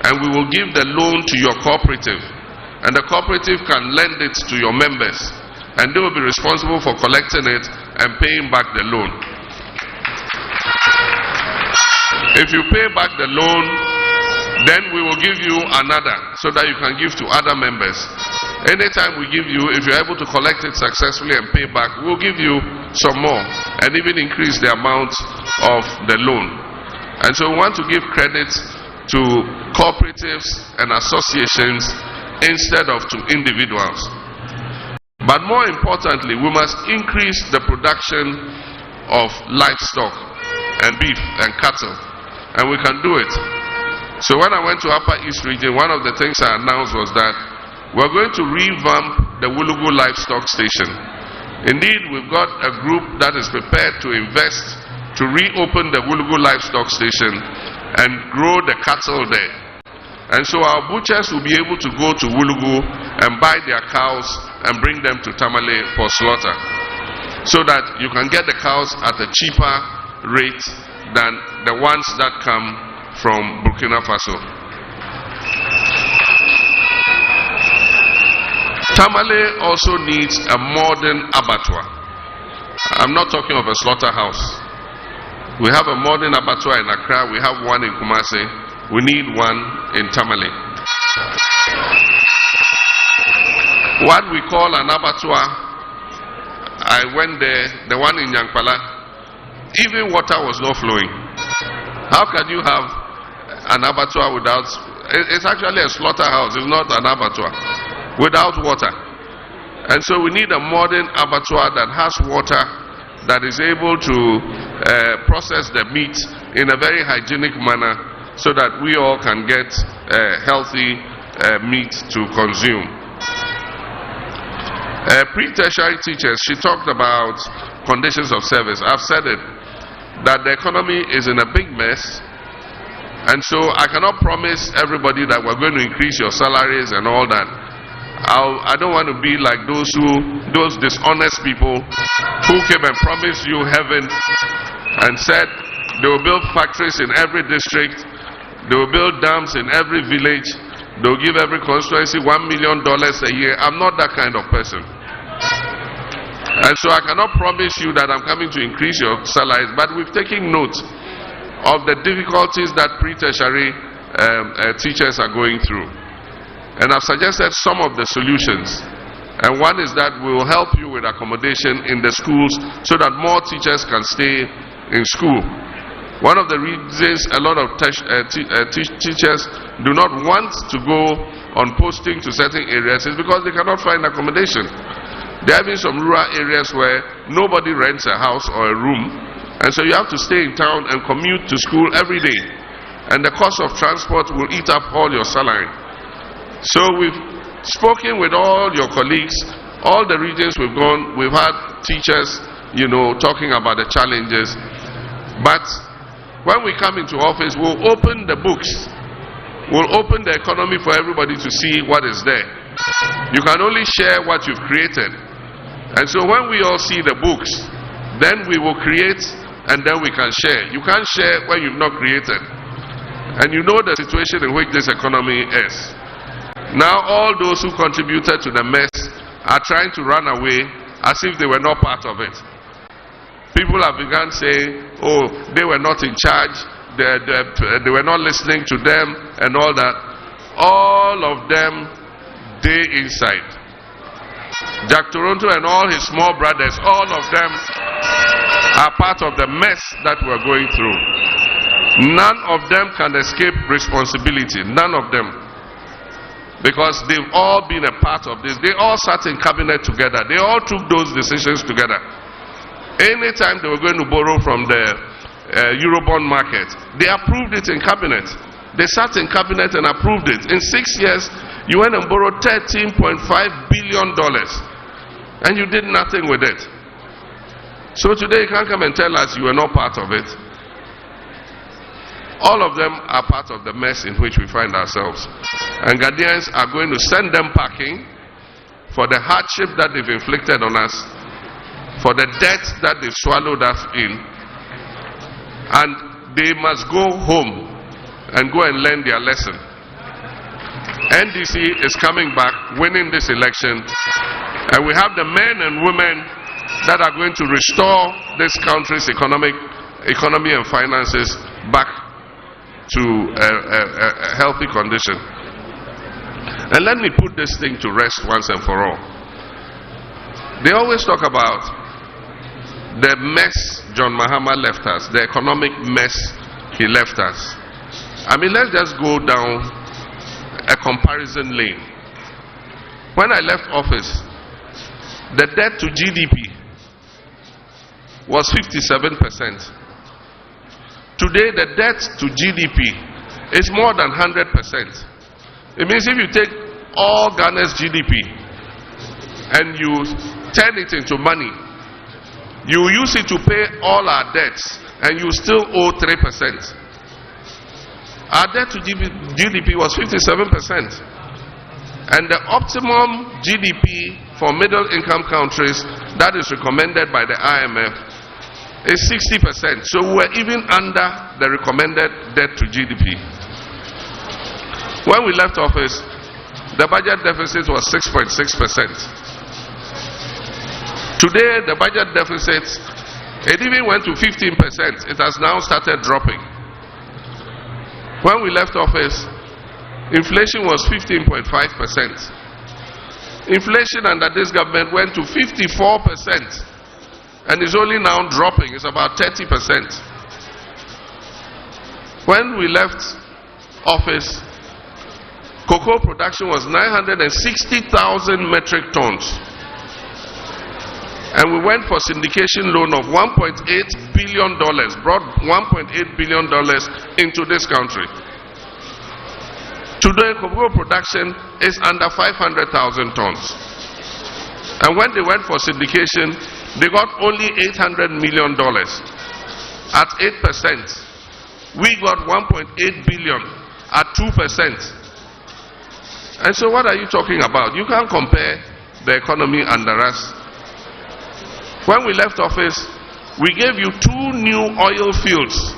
and we will give the loan to your cooperative, and the cooperative can lend it to your members, and they will be responsible for collecting it and paying back the loan. If you pay back the loan, then we will give you another so that you can give to other members. Anytime we give you, if you're able to collect it successfully and pay back, we'll give you some more and even increase the amount of the loan. And so we want to give credit to cooperatives and associations instead of to individuals. But more importantly, we must increase the production of livestock and beef and cattle, and we can do it. So when I went to Upper East Region, one of the things I announced was that we're going to revamp the Wulugu Livestock Station. Indeed, we've got a group that is prepared to invest to reopen the Wulugu Livestock Station and grow the cattle there. And so our butchers will be able to go to Wulugu and buy their cows and bring them to Tamale for slaughter, so that you can get the cows at a cheaper rate than the ones that come from Burkina Faso. Tamale also needs a modern abattoir. I'm not talking of a slaughterhouse. We have a modern abattoir in Accra, we have one in Kumasi, we need one in Tamale. What we call an abattoir, I went there, the one in Yankpala, even water was not flowing. How can you have an abattoir without, it's actually a slaughterhouse, it's not an abattoir, without water. And so we need a modern abattoir that has water, that is able to process the meat in a very hygienic manner, so that we all can get healthy meat to consume. Pre-tertiary teachers, she talked about conditions of service. I've said it, that the economy is in a big mess, and so I cannot promise everybody that we're going to increase your salaries and all that. I don't want to be like those dishonest people who came and promised you heaven and said they will build factories in every district, they will build dams in every village, they will give every constituency $1 million a year. I'm not that kind of person. And so I cannot promise you that I'm coming to increase your salaries, but we've taken note of the difficulties that pre-tertiary teachers are going through. And I've suggested some of the solutions. And one is that we will help you with accommodation in the schools so that more teachers can stay in school. One of the reasons a lot of teachers do not want to go on posting to certain areas is because they cannot find accommodation. There have been some rural areas where nobody rents a house or a room, and so you have to stay in town and commute to school every day. And the cost of transport will eat up all your salary. So we've spoken with all your colleagues, all the regions we've gone, we've had teachers, talking about the challenges. But when we come into office, we'll open the books. We'll open the economy for everybody to see what is there. You can only share what you've created. And so when we all see the books, then we will create and then we can share. You can't share when you've not created. And you know the situation in which this economy is. Now all those who contributed to the mess are trying to run away as if they were not part of it. People have begun saying, oh, they were not in charge, they were not listening to them and all that. All of them, they inside. Jack Toronto and all his small brothers, all of them are part of the mess that we're going through. None of them can escape responsibility, none of them. Because they've all been a part of this. They all sat in cabinet together. They all took those decisions together. Anytime they were going to borrow from the Eurobond market, they approved it in cabinet. They sat in cabinet and approved it. In 6 years, you went and borrowed $13.5 billion. And you did nothing with it. So today you can't come and tell us you were not part of it. All of them are part of the mess in which we find ourselves. And Ghanaians are going to send them packing for the hardship that they've inflicted on us, for the debt that they've swallowed us in. And they must go home and go and learn their lesson. NDC is coming back, winning this election, and we have the men and women that are going to restore this country's economy and finances back to a healthy condition. And let me put this thing to rest once and for all. They always talk about the mess John Mahama left us, the economic mess he left us. I mean, let's just go down a comparison lane. When I left office, the debt to GDP was 57%. Today, the debt to GDP is more than 100%. It means if you take all Ghana's GDP and you turn it into money, you use it to pay all our debts and you still owe 3%. Our debt to GDP was 57%. And the optimum GDP for middle income countries that is recommended by the IMF is 60%. So we're even under the recommended debt to GDP. When we left office, the budget deficit was 6.6%. Today, the budget deficit, it even went to 15%. It has now started dropping. When we left office, inflation was 15.5%. Inflation under this government went to 54%. And is only now dropping. It's about 30%. When we left office, cocoa production was 960,000 metric tons. And we went for syndication loan of $1.8 billion, brought $1.8 billion into this country. Today, cocoa production is under 500,000 tons. And when they went for syndication, they got only $800 million. At 8%, we got $1.8 billion at 2%. And so what are you talking about? You can't compare the economy under us. When we left office, we gave you 2 new oil fields.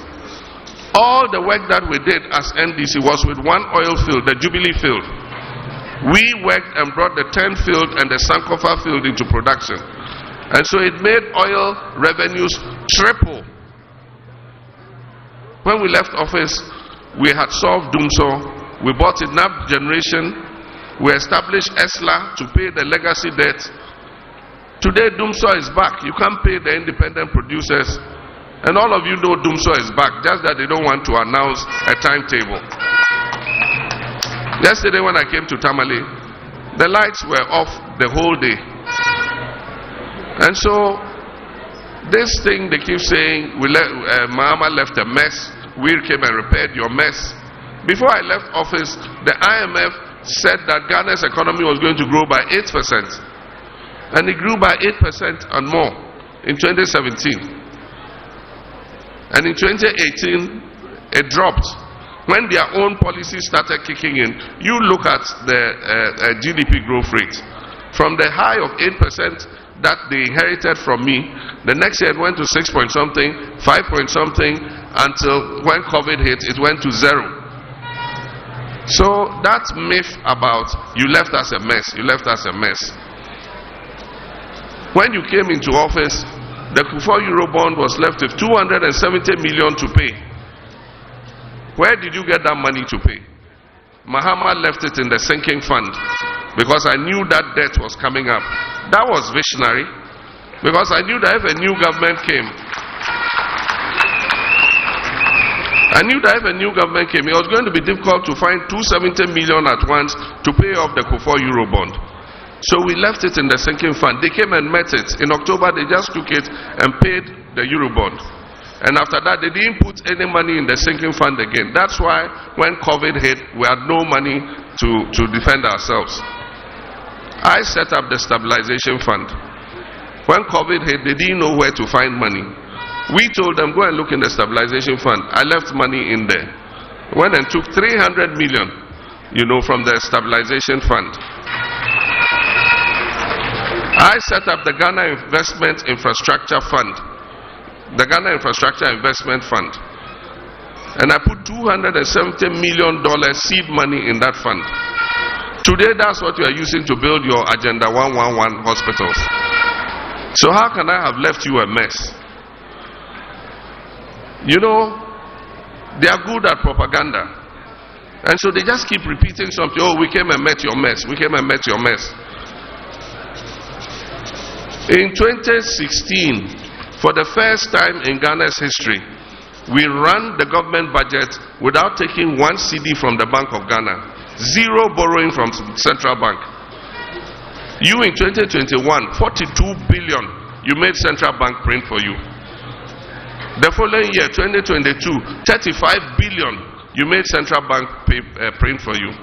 All the work that we did as NDC was with one oil field, the Jubilee field. We worked and brought the 10 field and the Sankofa field into production. And so it made oil revenues triple. When we left office, we had solved Dumso. We bought enough generation. We established ESLA to pay the legacy debt. Today, Dumso is back. You can't pay the independent producers. And all of you know Dumso is back, just that they don't want to announce a timetable. Yesterday when I came to Tamale, the lights were off the whole day. And so, this thing they keep saying, Mahama left a mess, we came and repaired your mess. Before I left office, the IMF said that Ghana's economy was going to grow by 8%. And it grew by 8% and more in 2017. And in 2018, it dropped. When their own policies started kicking in, you look at the GDP growth rate. From the high of 8% that they inherited from me, the next year it went to 6 point something, 5 point something, until when COVID hit, it went to 0. So that myth about you left us a mess, you left us a mess. When you came into office, the Kufuor Eurobond was left with 270 million to pay. Where did you get that money to pay? Mahama left it in the sinking fund because I knew that debt was coming up. That was visionary because I knew that if a new government came, it was going to be difficult to find 270 million at once to pay off the Kufuor Eurobond. So we left it in the sinking fund. They came and met it. In October, they just took it and paid the Eurobond. And after that, they didn't put any money in the sinking fund again. That's why when COVID hit, we had no money to defend ourselves. I set up the stabilization fund. When COVID hit, they didn't know where to find money. We told them, go and look in the stabilization fund. I left money in there. Went and took 300 million, from the stabilization fund. I set up the Ghana Investment Infrastructure Fund. The Ghana Infrastructure Investment Fund. And I put $270 million seed money in that fund. Today, that's what you are using to build your Agenda 111 hospitals. So how can I have left you a mess? You know, they are good at propaganda. And so they just keep repeating something. Oh, we came and met your mess. We came and met your mess. In 2016, for the first time in Ghana's history, we ran the government budget without taking one CD from the Bank of Ghana. Zero borrowing from Central Bank. You in 2021, 42 billion, you made Central Bank print for you. The following year, 2022, 35 billion, you made Central Bank print for you.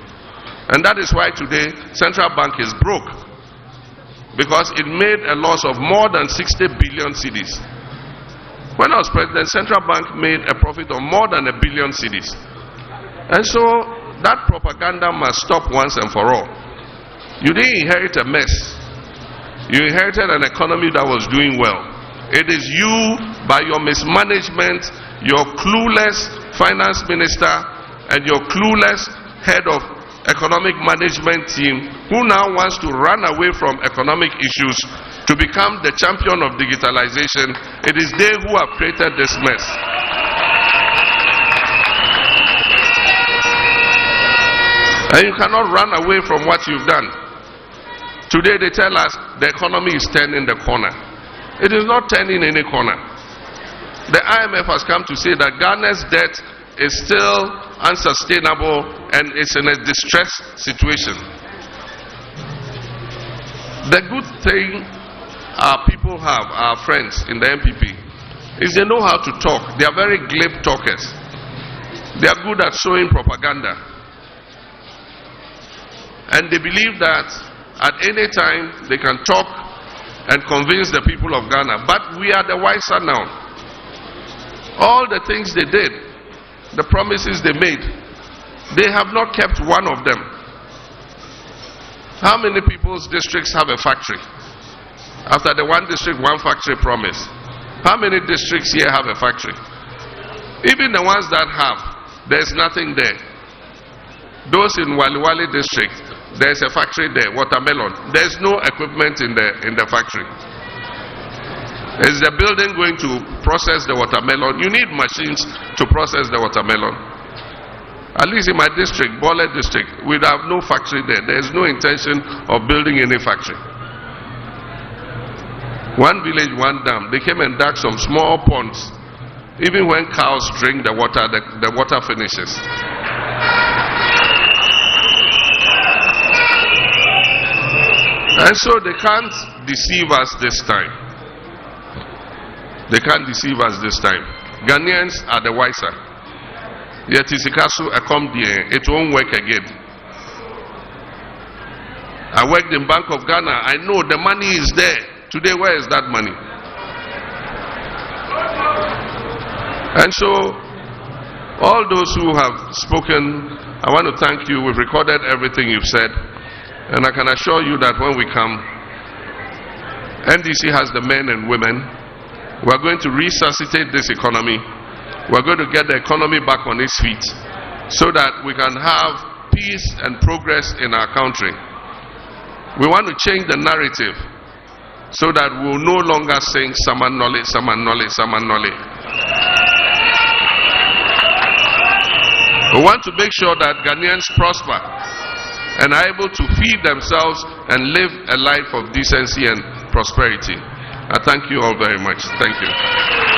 And that is why today, Central Bank is broke. Because it made a loss of more than 60 billion cedis. When I was president, Central Bank made a profit of more than 1 billion cedis. And so, that propaganda must stop once and for all. You didn't inherit a mess. You inherited an economy that was doing well. It is you, by your mismanagement, your clueless finance minister, and your clueless head of economic management team, who now wants to run away from economic issues to become the champion of digitalization. It is they who have created this mess. And you cannot run away from what you've done. Today they tell us the economy is turning the corner. It is not turning any corner. The IMF has come to say that Ghana's debt is still unsustainable and it's in a distressed situation. The good thing our people have, our friends in the MPP, is they know how to talk. They are very glib talkers. They are good at sowing propaganda. And they believe that at any time they can talk and convince the people of Ghana. But we are the wiser now. All the things they did, the promises they made, they have not kept one of them. How many people's districts have a factory? After the one district, one factory promise. How many districts here have a factory? Even the ones that have, there's nothing there. Those in Waliwali district, there's a factory there, watermelon. There's no equipment in the factory. Is the building going to process the watermelon? You need machines to process the watermelon. At least in my district, Bole district, we have no factory there. There's no intention of building any factory. One village, one dam. They came and dug some small ponds. Even when cows drink the water, the water finishes. And so they can't deceive us this time. They can't deceive us this time. Ghanaians are the wiser. Yet Isikasu it won't work again. I worked in Bank of Ghana. I know the money is there. Today, where is that money? And so, all those who have spoken, I want to thank you. We've recorded everything you've said. And I can assure you that when we come, NDC has the men and women. We're going to resuscitate this economy. We're going to get the economy back on its feet so that we can have peace and progress in our country. We want to change the narrative so that we'll no longer sing Saman Nole, Saman Nole, Saman Nole. We want to make sure that Ghanaians prosper and are able to feed themselves and live a life of decency and prosperity. I thank you all very much. Thank you.